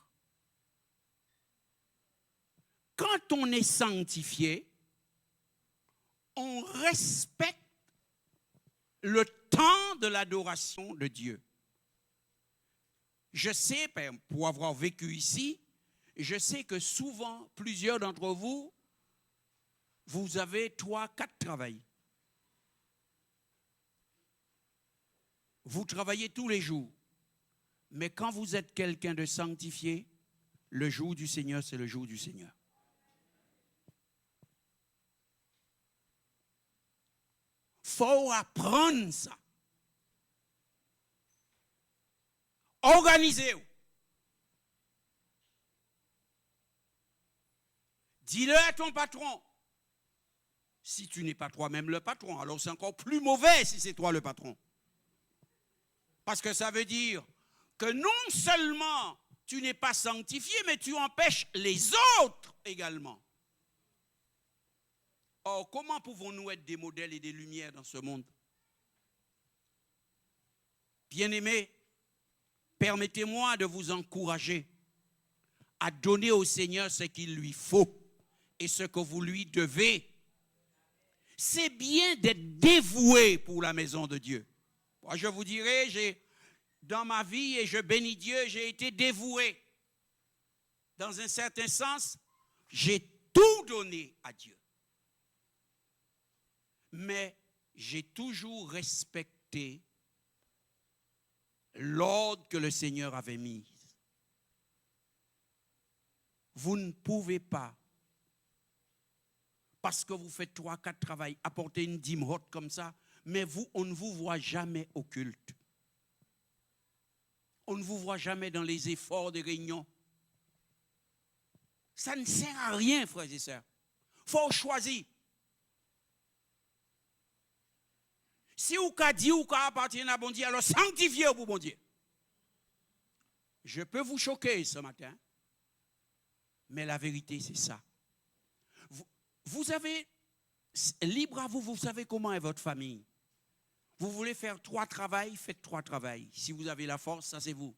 quand on est sanctifié, on respecte le temps de l'adoration de Dieu. Je sais, pour avoir vécu ici, je sais que souvent, plusieurs d'entre vous, vous avez 3, 4 travails. Vous travaillez tous les jours. Mais quand vous êtes quelqu'un de sanctifié, le jour du Seigneur, c'est le jour du Seigneur. Il faut apprendre ça. Organisez-vous. Dis-le à ton patron. Si tu n'es pas toi-même le patron, alors c'est encore plus mauvais si c'est toi le patron. Parce que ça veut dire que non seulement tu n'es pas sanctifié, mais tu empêches les autres également. Or, comment pouvons-nous être des modèles et des lumières dans ce monde? Bien-aimés, permettez-moi de vous encourager à donner au Seigneur ce qu'il lui faut et ce que vous lui devez. C'est bien d'être dévoué pour la maison de Dieu. Moi, je vous dirais, dans ma vie, et je bénis Dieu, j'ai été dévoué. Dans un certain sens, j'ai tout donné à Dieu. Mais j'ai toujours respecté l'ordre que le Seigneur avait mis. Vous ne pouvez pas, parce que vous faites 3, 4 travails, apporter une dîme haute comme ça, mais on ne vous voit jamais au culte. On ne vous voit jamais dans les efforts de réunion. Ça ne sert à rien, frères et sœurs. Il faut choisir. Si vous avez dit ou appartient à bon Dieu, alors sanctifiez-vous pour bon Dieu. Je peux vous choquer ce matin, mais la vérité, c'est ça. Vous avez, libre à vous, vous savez comment est votre famille. Vous voulez faire 3 travails, faites 3 travails. Si vous avez la force, ça c'est vous.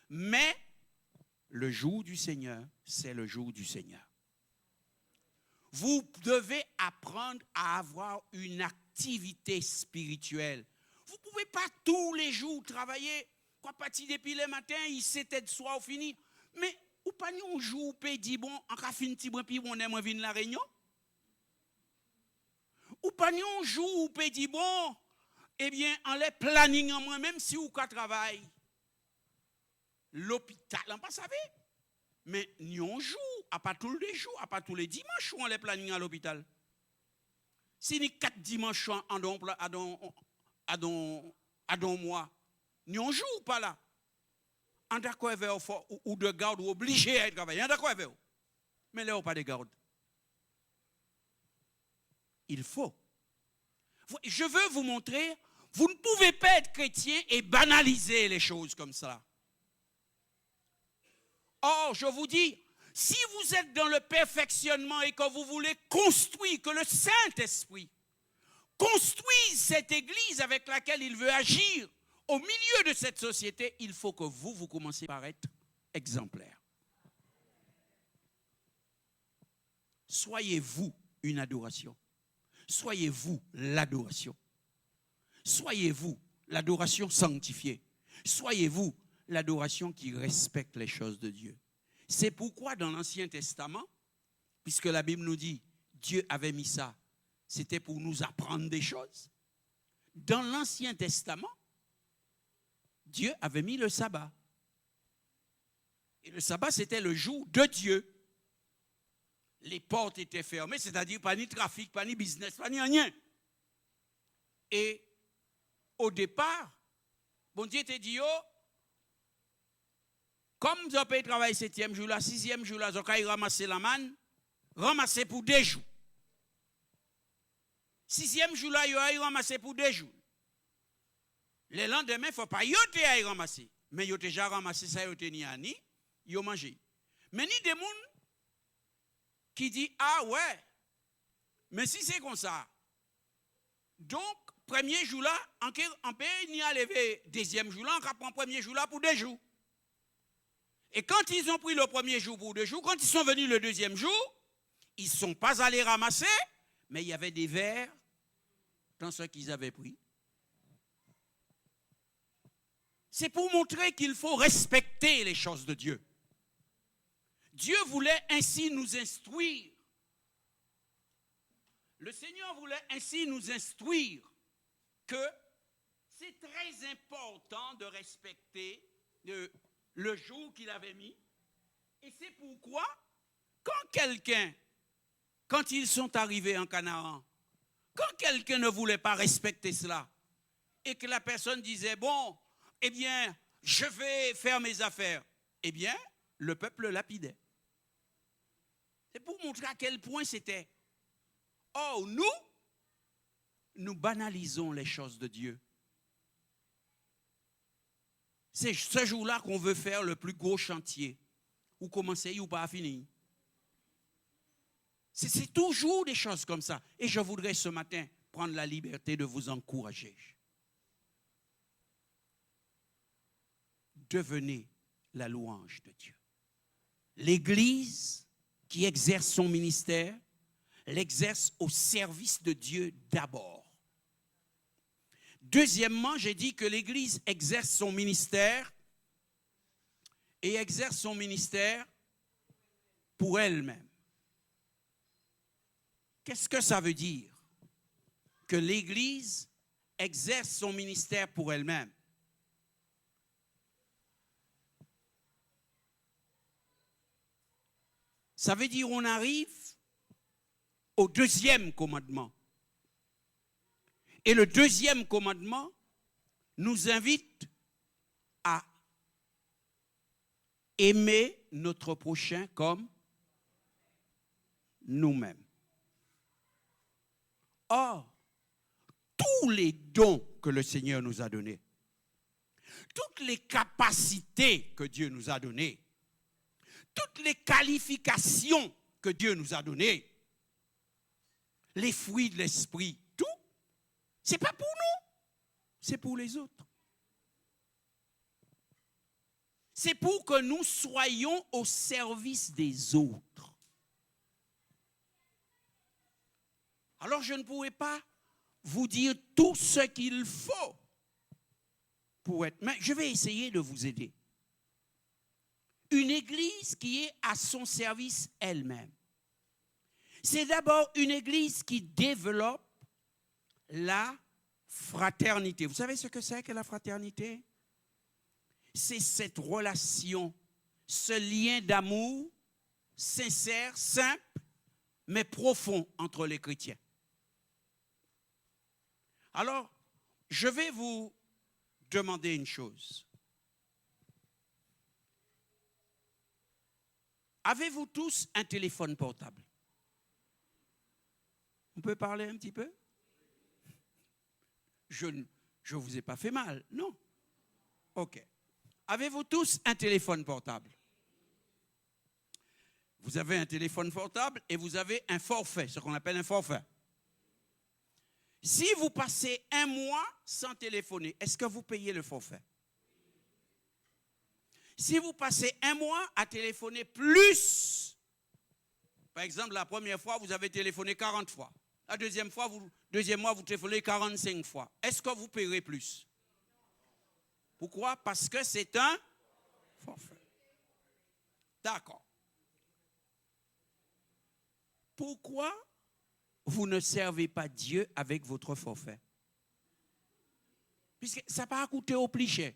Mais le jour du Seigneur, c'est le jour du Seigneur. Vous devez apprendre à avoir une activité spirituelle. Vous ne pouvez pas tous les jours travailler. Quoi, partir depuis le matin, il s'était de soir fini. Mais ou pas un jour, on dit bon, on a fini petit puis on aime venir la réunion. Ou pas un jour, on peut dire bon, eh bien, en les planning en moi, même si vous travaillez, l'hôpital, on pas savez. Mais ni un jour, à pas tous les jours, à pas tous les dimanches, on les planning à l'hôpital. Si ni 4 dimanches à don mois, ni un jour pas là. En d'accord avec ou de garde ou obligé à travailler. En d'accord avec vous. Mais là, on pas de garde. Il faut. Je veux vous montrer, vous ne pouvez pas être chrétien et banaliser les choses comme ça. Or, je vous dis, si vous êtes dans le perfectionnement et que vous voulez construire, que le Saint-Esprit construise cette église avec laquelle il veut agir au milieu de cette société, il faut que vous commencez par être exemplaire. Soyez-vous une adoration. Soyez-vous l'adoration. Soyez-vous l'adoration sanctifiée. Soyez-vous l'adoration qui respecte les choses de Dieu. C'est pourquoi dans l'Ancien Testament, puisque la Bible nous dit Dieu avait mis ça, c'était pour nous apprendre des choses. Dans l'Ancien Testament, Dieu avait mis le sabbat. Et le sabbat, c'était le jour de Dieu. Les portes étaient fermées, c'est-à-dire pas ni trafic, pas ni business, pas ni rien. Et au départ, bon Dieu t'a dit, oh, comme vous avez travaillé 7e jour, là, 6e jour, là, vous avez ramassé la manne, ramassé pour 2 jours. 6e jour, là, vous avez ramassé pour 2 jours. Le lendemain, il ne faut pas y ramasser. Mais vous avez déjà ramassé ça, vous avez ni, vous avez mangé. Mais ni des gens qui disent, ah ouais, mais si c'est comme ça, donc, premier jour là, on peut n'y aller deuxième jour là, on prend premier jour là pour 2 jours. Et quand ils ont pris le premier jour pour 2 jours, quand ils sont venus le deuxième jour, ils ne sont pas allés ramasser, mais il y avait des verres dans ce qu'ils avaient pris. C'est pour montrer qu'il faut respecter les choses de Dieu. Dieu voulait ainsi nous instruire. Le Seigneur voulait ainsi nous instruire que c'est très important de respecter le jour qu'il avait mis. Et c'est pourquoi, quand ils sont arrivés en Canaan, quand quelqu'un ne voulait pas respecter cela, et que la personne disait, bon, eh bien, je vais faire mes affaires, eh bien, le peuple lapidait. C'est pour montrer à quel point c'était. Or, nous banalisons les choses de Dieu. C'est ce jour-là qu'on veut faire le plus gros chantier. Ou commencer ou pas finir. C'est toujours des choses comme ça. Et je voudrais ce matin prendre la liberté de vous encourager. Devenez la louange de Dieu. L'Église qui exerce son ministère, l'exerce au service de Dieu d'abord. Deuxièmement, j'ai dit que l'Église exerce son ministère et exerce son ministère pour elle-même. Qu'est-ce que ça veut dire? Que l'Église exerce son ministère pour elle-même. Ça veut dire qu'on arrive au 2e commandement. Et le 2e commandement nous invite à aimer notre prochain comme nous-mêmes. Or, tous les dons que le Seigneur nous a donnés, toutes les capacités que Dieu nous a données, toutes les qualifications que Dieu nous a données, les fruits de l'esprit, tout, ce n'est pas pour nous, c'est pour les autres. C'est pour que nous soyons au service des autres. Alors je ne pourrais pas vous dire tout ce qu'il faut pour être, mais je vais essayer de vous aider. Une église qui est à son service elle-même. C'est d'abord une église qui développe la fraternité. Vous savez ce que c'est que la fraternité? C'est cette relation, ce lien d'amour sincère, simple, mais profond entre les chrétiens. Alors, je vais vous demander une chose. Avez-vous tous un téléphone portable? On peut parler un petit peu? Je ne vous ai pas fait mal, non? Ok. Avez-vous tous un téléphone portable? Vous avez un téléphone portable et vous avez un forfait, ce qu'on appelle un forfait. Si vous passez un mois sans téléphoner, est-ce que vous payez le forfait? Si vous passez un mois à téléphoner plus, par exemple, la première fois, vous avez téléphoné 40 fois. La deuxième mois, vous téléphonez 45 fois. Est-ce que vous paierez plus? Pourquoi? Parce que c'est un forfait. D'accord. Pourquoi vous ne servez pas Dieu avec votre forfait? Puisque ça n'a pas coûté au plus cher.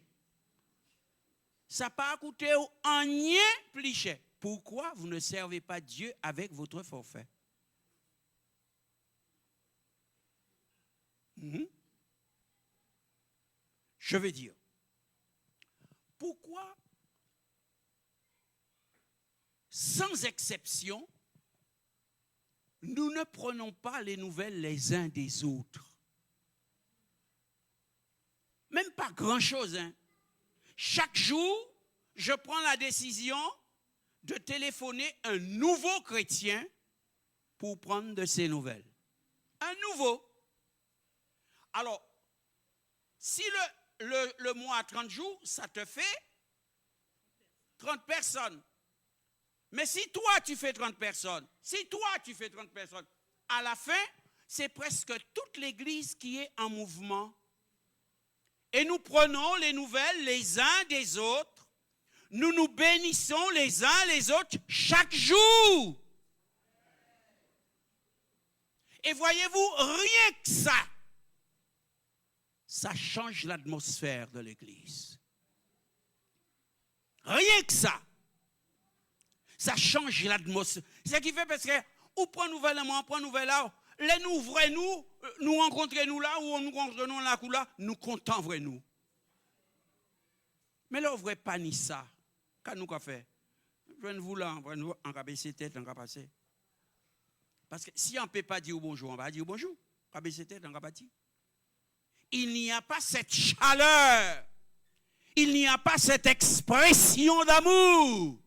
Ça n'a pas coûté au rien plus cher. Pourquoi vous ne servez pas Dieu avec votre forfait? Je veux dire, pourquoi, sans exception, nous ne prenons pas les nouvelles les uns des autres? Même pas grand-chose, hein? Chaque jour, je prends la décision de téléphoner un nouveau chrétien pour prendre de ses nouvelles. Un nouveau. Alors, si le mois a 30 jours, ça te fait 30 personnes. Mais si toi, tu fais 30 personnes, à la fin, c'est presque toute l'Église qui est en mouvement. Et nous prenons les nouvelles les uns des autres. Nous nous bénissons les uns les autres chaque jour. Et voyez-vous, rien que ça change l'atmosphère de l'Église. Rien que ça change l'atmosphère. C'est ce qui fait parce que, ou prend nouvelle à moi, on prend nouvelle là, les nous vrais nous rencontrons nous là, ou on nous rencontre nous là, nous comptons vrai nous. Mais là, on ne vrai pas ni ça. Qu'est-ce nous fait? Je viens de vous là, on va baisser tête, on va passer. Parce que si on ne peut pas dire bonjour, on va dire bonjour. On va baisser tête, on va partir. Il n'y a pas cette chaleur. Il n'y a pas cette expression d'amour.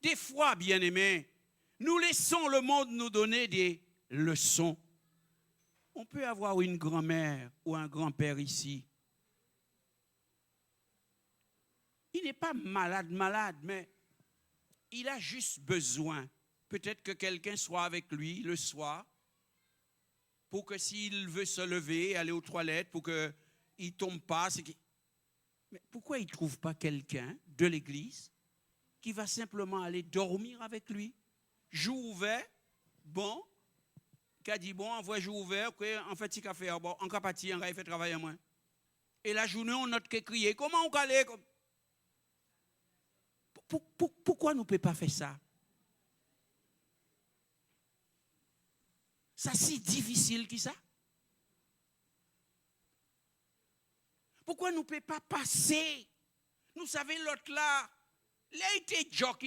Des fois, bien-aimés, nous laissons le monde nous donner des leçons. On peut avoir une grand-mère ou un grand-père ici. Il n'est pas malade, mais il a juste besoin. Peut-être que quelqu'un soit avec lui le soir pour que s'il veut se lever, aller aux toilettes, pour qu'il ne tombe pas. Mais pourquoi il ne trouve pas quelqu'un de l'église qui va simplement aller dormir avec lui? Jour ouvert, bon, qui a dit, bon, en vrai jour ouvert, en fait, il a fait, bon, on a parti, on a fait travailler moins. Et la journée, on note que crier, comment on calait? Pourquoi nous ne pouvons pas faire ça? Ça si difficile que ça? Pourquoi nous ne pouvons pas passer? Nous savons l'autre là, il était joke.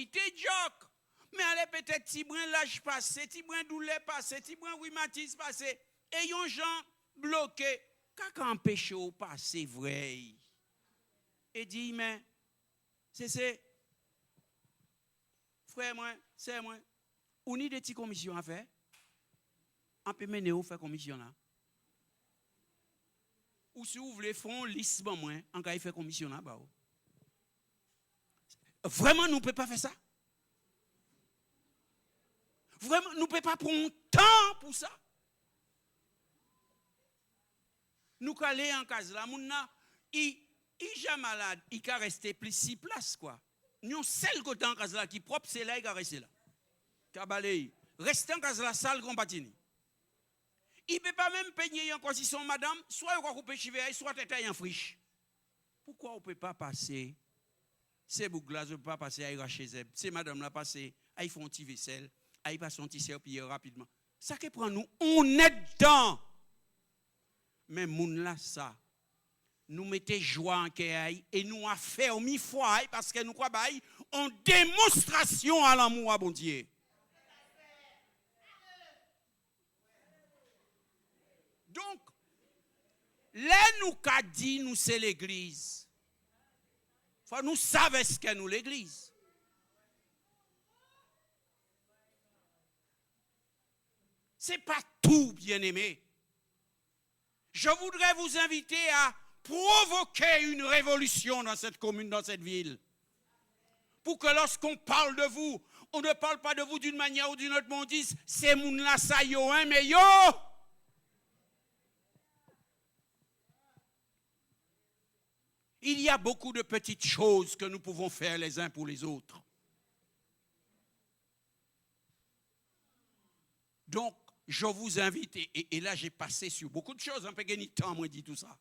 Mais elle est peut-être si brin l'âge passé, si brin douleur passé, si brin rhumatisme passé. Et yon gens bloqués. Quand empêche au passer vrai? Et dit, mais, c'est, frère moi, c'est moi. On a des petites commissions à faire. On peut mener au faire commission là. Ou si vous voulez faire un liste, moi, on peut faire commission là. Vraiment, nous ne pouvons pas faire ça. Vraiment, nous ne pouvons pas prendre temps pour ça. Nous aller en case là, il est malade, il peut rester plus 6 places quoi. Nous seul côté en case là qui propre, c'est là il va rester là. Kabalaye, rester en case là salle compatini. Il ne peut pas même peigner encore si son madame, soit il va couper cheveux, soit il en friche. Pourquoi on ne peut pas passer? C'est bouclas, je ne peux pas passer à chez elle. C'est madame là passer, ils font un petit vaisselle, ils passent un petit serpilleur rapidement. Ça qui prend nous, on est dedans. Mais moun là ça, nous mettons joie en cœur et nous a fait au mi-fois parce que nous croyons en démonstration à l'amour à bon Dieu. Donc, là nous qu'a dit nous c'est l'église. Faut nous savons ce qu'est nous l'église. Ce n'est pas tout, bien-aimé. Je voudrais vous inviter à provoquer une révolution dans cette commune, dans cette ville. Pour que lorsqu'on parle de vous, on ne parle pas de vous d'une manière ou d'une autre, mais on dise, c'est moun la sa yo, hein, mais yo! Il y a beaucoup de petites choses que nous pouvons faire les uns pour les autres. Donc, je vous invite, et là j'ai passé sur beaucoup de choses, un peu gagné de temps, moi, dit tout ça.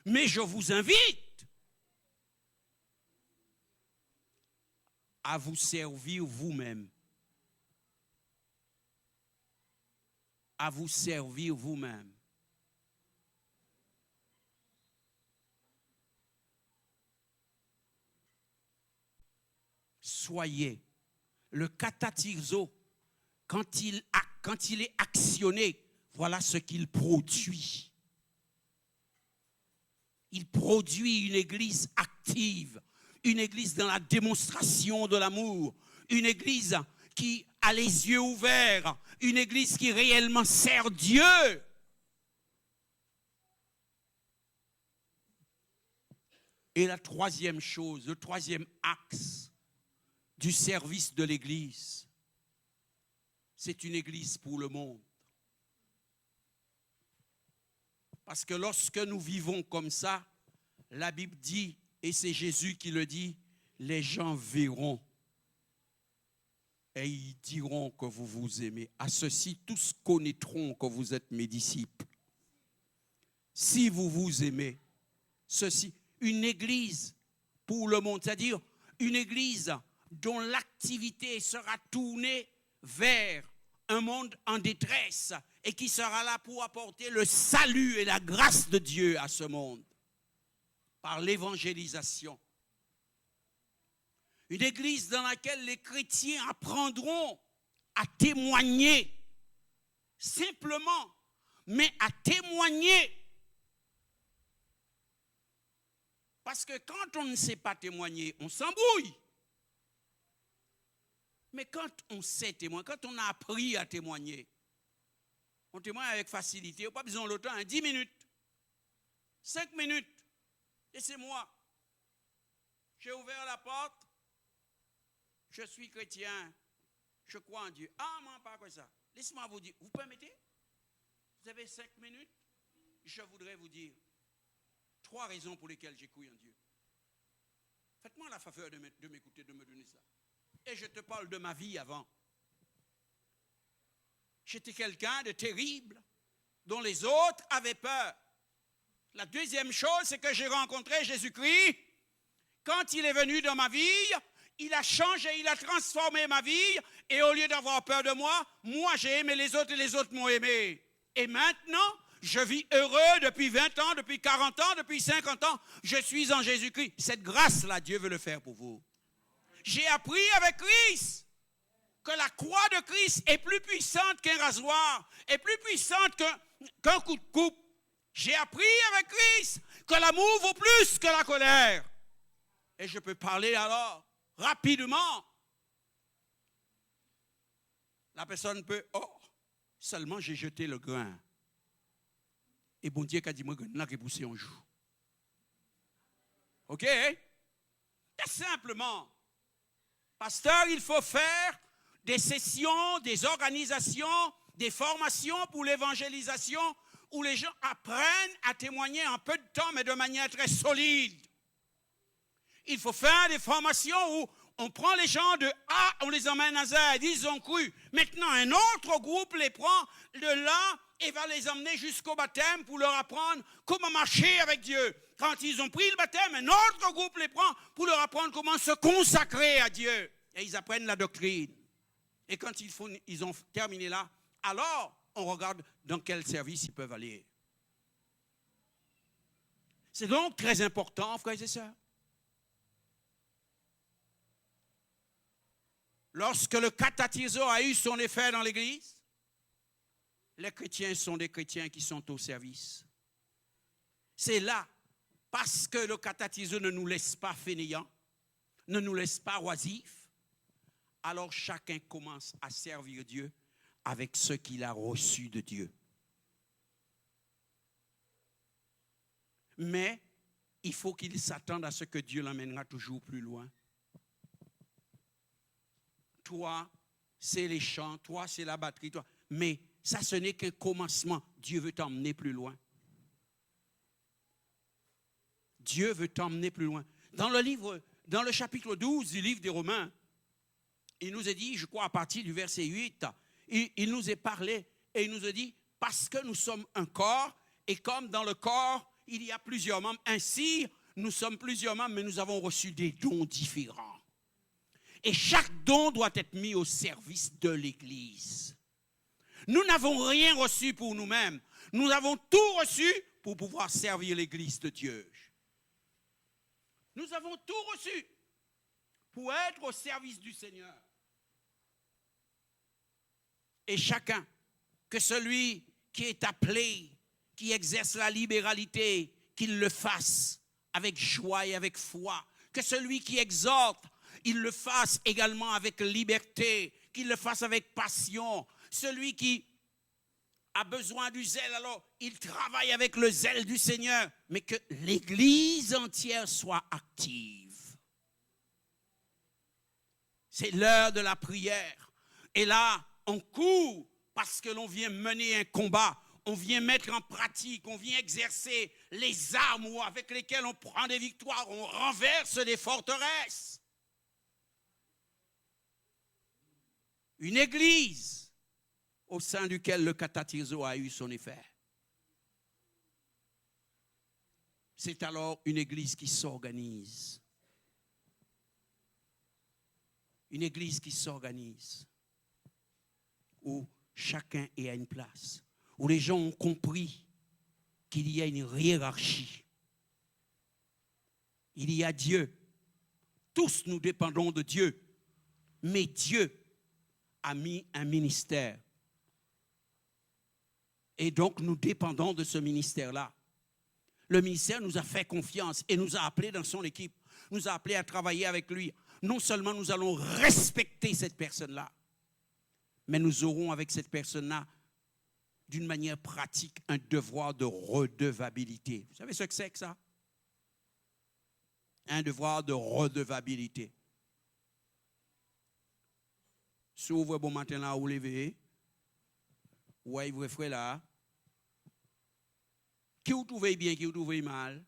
Mais je vous invite à vous servir vous-même. À vous servir vous-même. Soyez le catatizo. Quand il est actionné, voilà ce qu'il produit. Il produit une église active, une église dans la démonstration de l'amour, une église qui a les yeux ouverts, une église qui réellement sert Dieu. Et la troisième chose, le troisième axe du service de l'église, c'est une église pour le monde. Parce que lorsque nous vivons comme ça, la Bible dit, et c'est Jésus qui le dit, les gens verront et ils diront que vous vous aimez. À ceci, tous connaîtront que vous êtes mes disciples. Si vous vous aimez, ceci, une église pour le monde, c'est-à-dire une église dont l'activité sera tournée vers un monde en détresse et qui sera là pour apporter le salut et la grâce de Dieu à ce monde par l'évangélisation. Une église dans laquelle les chrétiens apprendront à témoigner simplement, mais à témoigner. Parce que quand on ne sait pas témoigner, on s'embrouille. Mais quand on sait témoigner, quand on a appris à témoigner, on témoigne avec facilité. On n'a pas besoin de le temps, 10 minutes, 5 minutes. Et c'est moi. J'ai ouvert la porte. Je suis chrétien. Je crois en Dieu. Ah, moi, pas comme ça. Laissez-moi vous dire. Vous permettez? Vous avez 5 minutes? Je voudrais vous dire 3 raisons pour lesquelles j'ai cru en Dieu. Faites-moi la faveur de m'écouter, de me donner ça. Et je te parle de ma vie avant. J'étais quelqu'un de terrible, dont les autres avaient peur. La deuxième chose, c'est que j'ai rencontré Jésus-Christ. Quand il est venu dans ma vie, il a changé, il a transformé ma vie. Et au lieu d'avoir peur de moi, moi j'ai aimé les autres et les autres m'ont aimé. Et maintenant, je vis heureux depuis 20 ans, depuis 40 ans, depuis 50 ans. Je suis en Jésus-Christ. Cette grâce-là, Dieu veut le faire pour vous. J'ai appris avec Christ que la croix de Christ est plus puissante qu'un rasoir, est plus puissante qu'un coup de coupe. J'ai appris avec Christ que l'amour vaut plus que la colère. Et je peux parler alors rapidement. La personne peut, seulement j'ai jeté le grain. Et bon Dieu qui a dit, moi, je n'ai poussé un jour. OK? Et simplement, pasteur, il faut faire des sessions, des organisations, des formations pour l'évangélisation où les gens apprennent à témoigner en peu de temps, mais de manière très solide. Il faut faire des formations où on prend les gens de A, on les emmène à Z, ils ont cru. Maintenant, un autre groupe les prend de là et va les emmener jusqu'au baptême pour leur apprendre comment marcher avec Dieu. Quand ils ont pris le baptême, un autre groupe les prend pour leur apprendre comment se consacrer à Dieu. Et ils apprennent la doctrine. Et quand ils ont terminé là, alors on regarde dans quel service ils peuvent aller. C'est donc très important, frères et sœurs. Lorsque le catéchisme a eu son effet dans l'Église, les chrétiens sont des chrétiens qui sont au service. C'est là, parce que le catéchisme ne nous laisse pas fainéants, ne nous laisse pas oisifs, alors chacun commence à servir Dieu avec ce qu'il a reçu de Dieu. Mais il faut qu'il s'attende à ce que Dieu l'emmènera toujours plus loin. Toi, c'est les chants, toi, c'est la batterie, toi. Mais ça, ce n'est qu'un commencement. Dieu veut t'emmener plus loin. Dieu veut t'emmener plus loin. Dans le chapitre 12 du livre des Romains, il nous est dit, je crois à partir du verset 8, il nous est parlé et il nous a dit, parce que nous sommes un corps, et comme dans le corps, il y a plusieurs membres, ainsi, nous sommes plusieurs membres, mais nous avons reçu des dons différents. Et chaque don doit être mis au service de l'Église. Nous n'avons rien reçu pour nous-mêmes. Nous avons tout reçu pour pouvoir servir l'Église de Dieu. Nous avons tout reçu pour être au service du Seigneur. Et chacun, que celui qui est appelé, qui exerce la libéralité, qu'il le fasse avec joie et avec foi. Que celui qui exhorte, il le fasse également avec liberté, qu'il le fasse avec passion. Celui qui a besoin du zèle, alors il travaille avec le zèle du Seigneur, mais que l'Église entière soit active. C'est l'heure de la prière. Et là, on court parce que l'on vient mener un combat. On vient mettre en pratique, on vient exercer les armes avec lesquelles on prend des victoires, on renverse des forteresses. Une église au sein duquel le catatizo a eu son effet. C'est alors une église qui s'organise. Une église qui s'organise, où chacun est à une place, où les gens ont compris qu'il y a une hiérarchie. Il y a Dieu. Tous nous dépendons de Dieu. Mais Dieu a mis un ministère. Et donc nous dépendons de ce ministère-là. Le ministère nous a fait confiance et nous a appelés dans son équipe. Nous a appelés à travailler avec lui. Non seulement nous allons respecter cette personne-là, mais nous aurons avec cette personne-là, d'une manière pratique, un devoir de redevabilité. Vous savez ce que c'est que ça? Un devoir de redevabilité. Si vous ouvrez bon matin là, vous levez, ouais, vous frère là, qui vous trouvez bien, qui vous trouvez mal,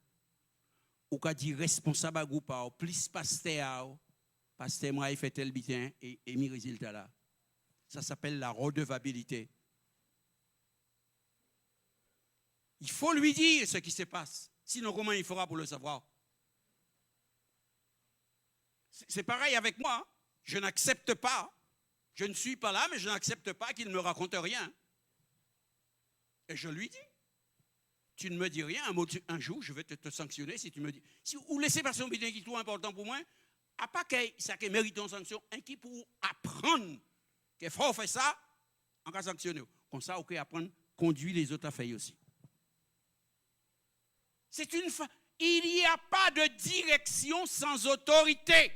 ou qu'a dit responsable à groupe, plus pasteur, moi, il fait tel bitin, et mes résultats là. Ça s'appelle la redevabilité. Il faut lui dire ce qui se passe. Sinon, comment il fera pour le savoir? C'est pareil avec moi. Je n'accepte pas. Je ne suis pas là, mais je n'accepte pas qu'il ne me raconte rien. Et je lui dis. Tu ne me dis rien. Un jour, je vais te sanctionner si tu me dis. Si vous laissez passer un bitin qui est trop important pour moi, à part que ça qui mérite une sanction, un qui pour apprendre qu'il faut faire ça, on va sanctionner. Comme ça, ok, apprendre, conduire les autres à faire aussi. Il n'y a pas de direction sans autorité.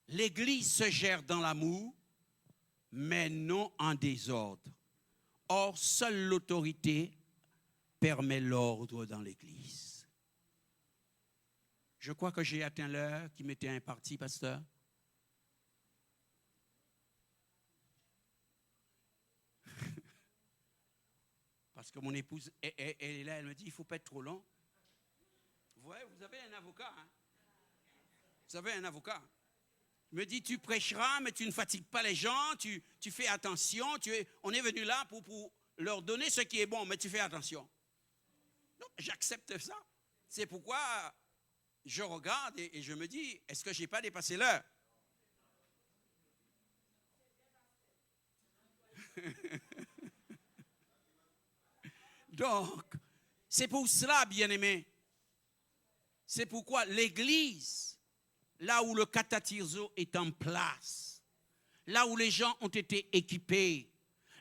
L'Église se gère dans l'amour, mais non en désordre. Or, seule l'autorité permet l'ordre dans l'Église. Je crois que j'ai atteint l'heure qui m'était impartie, pasteur. Parce que mon épouse, elle est là, elle me dit, il ne faut pas être trop long. Ouais, vous avez un avocat. Hein? Vous avez un avocat. Il me dit, tu prêcheras, mais tu ne fatigues pas les gens, tu fais attention. On est venu là pour leur donner ce qui est bon, mais tu fais attention. Donc, j'accepte ça. C'est pourquoi je regarde et je me dis, est-ce que je n'ai pas dépassé l'heure? Donc, c'est pour cela, bien-aimés. C'est pourquoi l'Église, là où le catatizo est en place, là où les gens ont été équipés,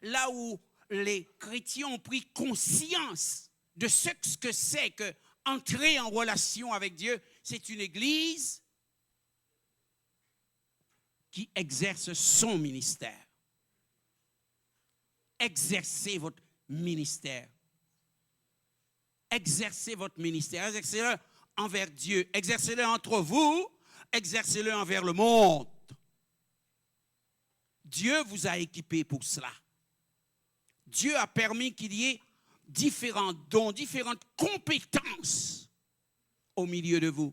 là où les chrétiens ont pris conscience de ce que c'est que entrer en relation avec Dieu, c'est une église qui exerce son ministère. Exercez votre ministère. Exercez votre ministère. Exercez-le envers Dieu. Exercez-le entre vous. Exercez-le envers le monde. Dieu vous a équipé pour cela. Dieu a permis qu'il y ait différents dons, différentes compétences au milieu de vous.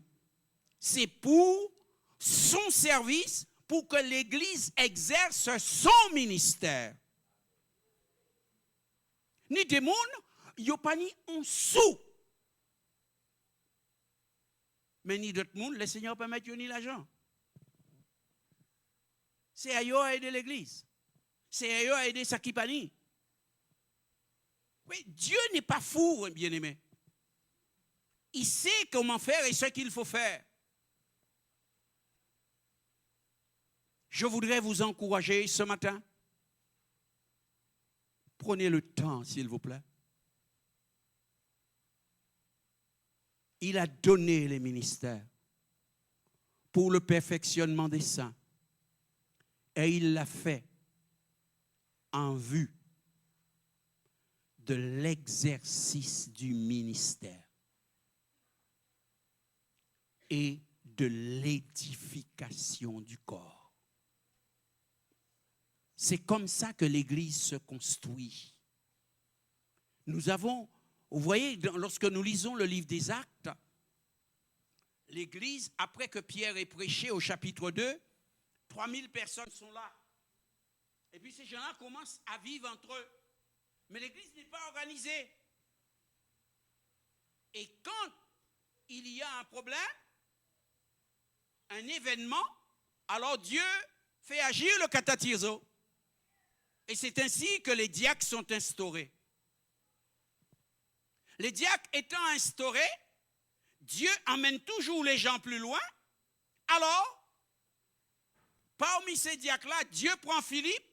C'est pour son service, pour que l'Église exerce son ministère. Ni des gens, ils n'ont pas ni un sou. Mais ni d'autres monde, le Seigneur peut mettre ni l'argent. C'est à eux à aider l'Église. C'est à eux à aider Sakipani. Oui, Dieu n'est pas fou, bien-aimé. Il sait comment faire et ce qu'il faut faire. Je voudrais vous encourager ce matin. Prenez le temps, s'il vous plaît. Il a donné les ministères pour le perfectionnement des saints. Et il l'a fait en vue de l'exercice du ministère et de l'édification du corps. C'est comme ça que l'Église se construit. Nous avons, vous voyez, lorsque nous lisons le livre des Actes, l'Église, après que Pierre ait prêché au chapitre 2, 3000 personnes sont là. Et puis ces gens-là commencent à vivre entre eux. Mais l'Église n'est pas organisée. Et quand il y a un problème, un événement, alors Dieu fait agir le catatizo. Et c'est ainsi que les diacres sont instaurés. Les diacres étant instaurés, Dieu emmène toujours les gens plus loin. Alors, parmi ces diacres-là, Dieu prend Philippe,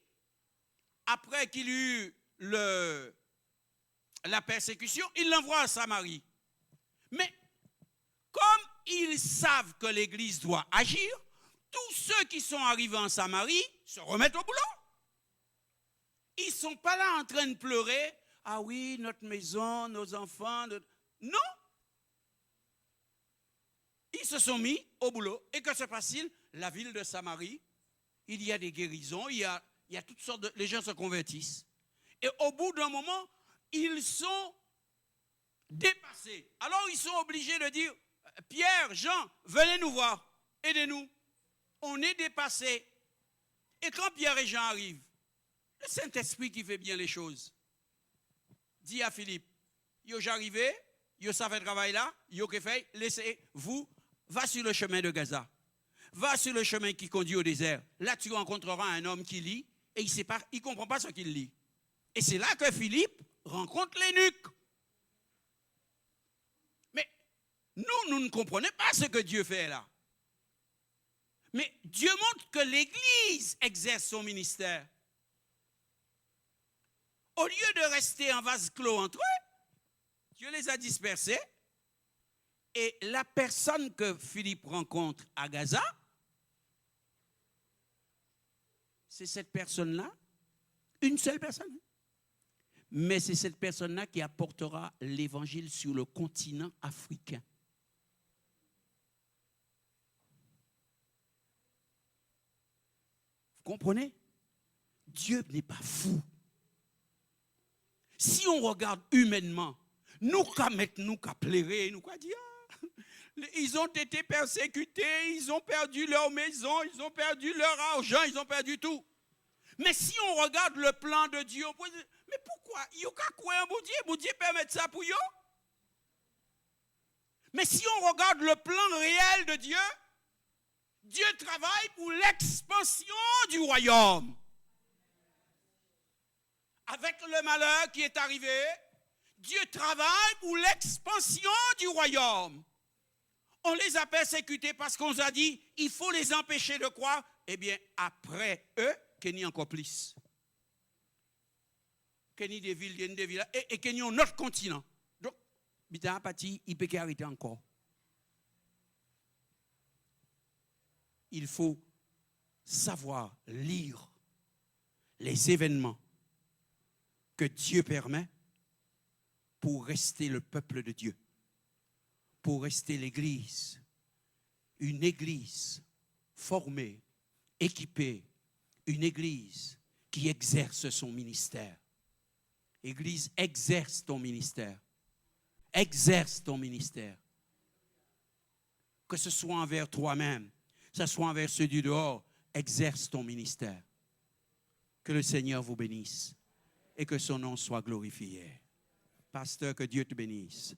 après qu'il eut la persécution, il l'envoie à Samarie. Mais comme ils savent que l'Église doit agir, tous ceux qui sont arrivés en Samarie se remettent au boulot. Ils ne sont pas là en train de pleurer. Ah oui, notre maison, nos enfants. Non. Ils se sont mis au boulot. Et que se passe-t-il? La ville de Samarie, il y a des guérisons, il y a toutes sortes de... Les gens se convertissent. Et au bout d'un moment, ils sont dépassés. Alors ils sont obligés de dire, Pierre, Jean, venez nous voir, aidez-nous. On est dépassés. Et quand Pierre et Jean arrivent, le Saint-Esprit qui fait bien les choses dit à Philippe, yo j'arrivais, yo ça fait travail là, yo que fait, laissez-vous, va sur le chemin de Gaza. Va sur le chemin qui conduit au désert. Là, tu rencontreras un homme qui lit et il ne comprend pas ce qu'il lit. Et c'est là que Philippe rencontre l'eunuque. Mais nous ne comprenons pas ce que Dieu fait là. Mais Dieu montre que l'Église exerce son ministère. Au lieu de rester en vase clos entre eux, Dieu les a dispersés. Et la personne que Philippe rencontre à Gaza, c'est cette personne-là, une seule personne. Mais c'est cette personne-là qui apportera l'évangile sur le continent africain. Vous comprenez? Dieu n'est pas fou. Si on regarde humainement, nous qu'à mettre, nous qu'à pleurer, nous qu'à dire, ils ont été persécutés, ils ont perdu leur maison, ils ont perdu leur argent, ils ont perdu tout. Mais si on regarde le plan de Dieu, on peut dire, mais pourquoi? Il y a quoi un bon Dieu permet ça pour eux? Mais si on regarde le plan réel de Dieu, Dieu travaille pour l'expansion du royaume. Avec le malheur qui est arrivé, Dieu travaille pour l'expansion du royaume. On les a persécutés parce qu'on a dit, il faut les empêcher de croire. Eh bien, après eux, qu'il y a encore plus. Qu'il y a des villes, et qu'il y a un autre continent. Donc, Bita Pati, il peut arrêter encore. Il faut savoir lire les événements que Dieu permet pour rester le peuple de Dieu, pour rester l'Église, une Église formée, équipée, une Église qui exerce son ministère. Église, exerce ton ministère. Exerce ton ministère. Que ce soit envers toi-même, que ce soit envers ceux du dehors, exerce ton ministère. Que le Seigneur vous bénisse et que son nom soit glorifié. Pasteur, que Dieu te bénisse.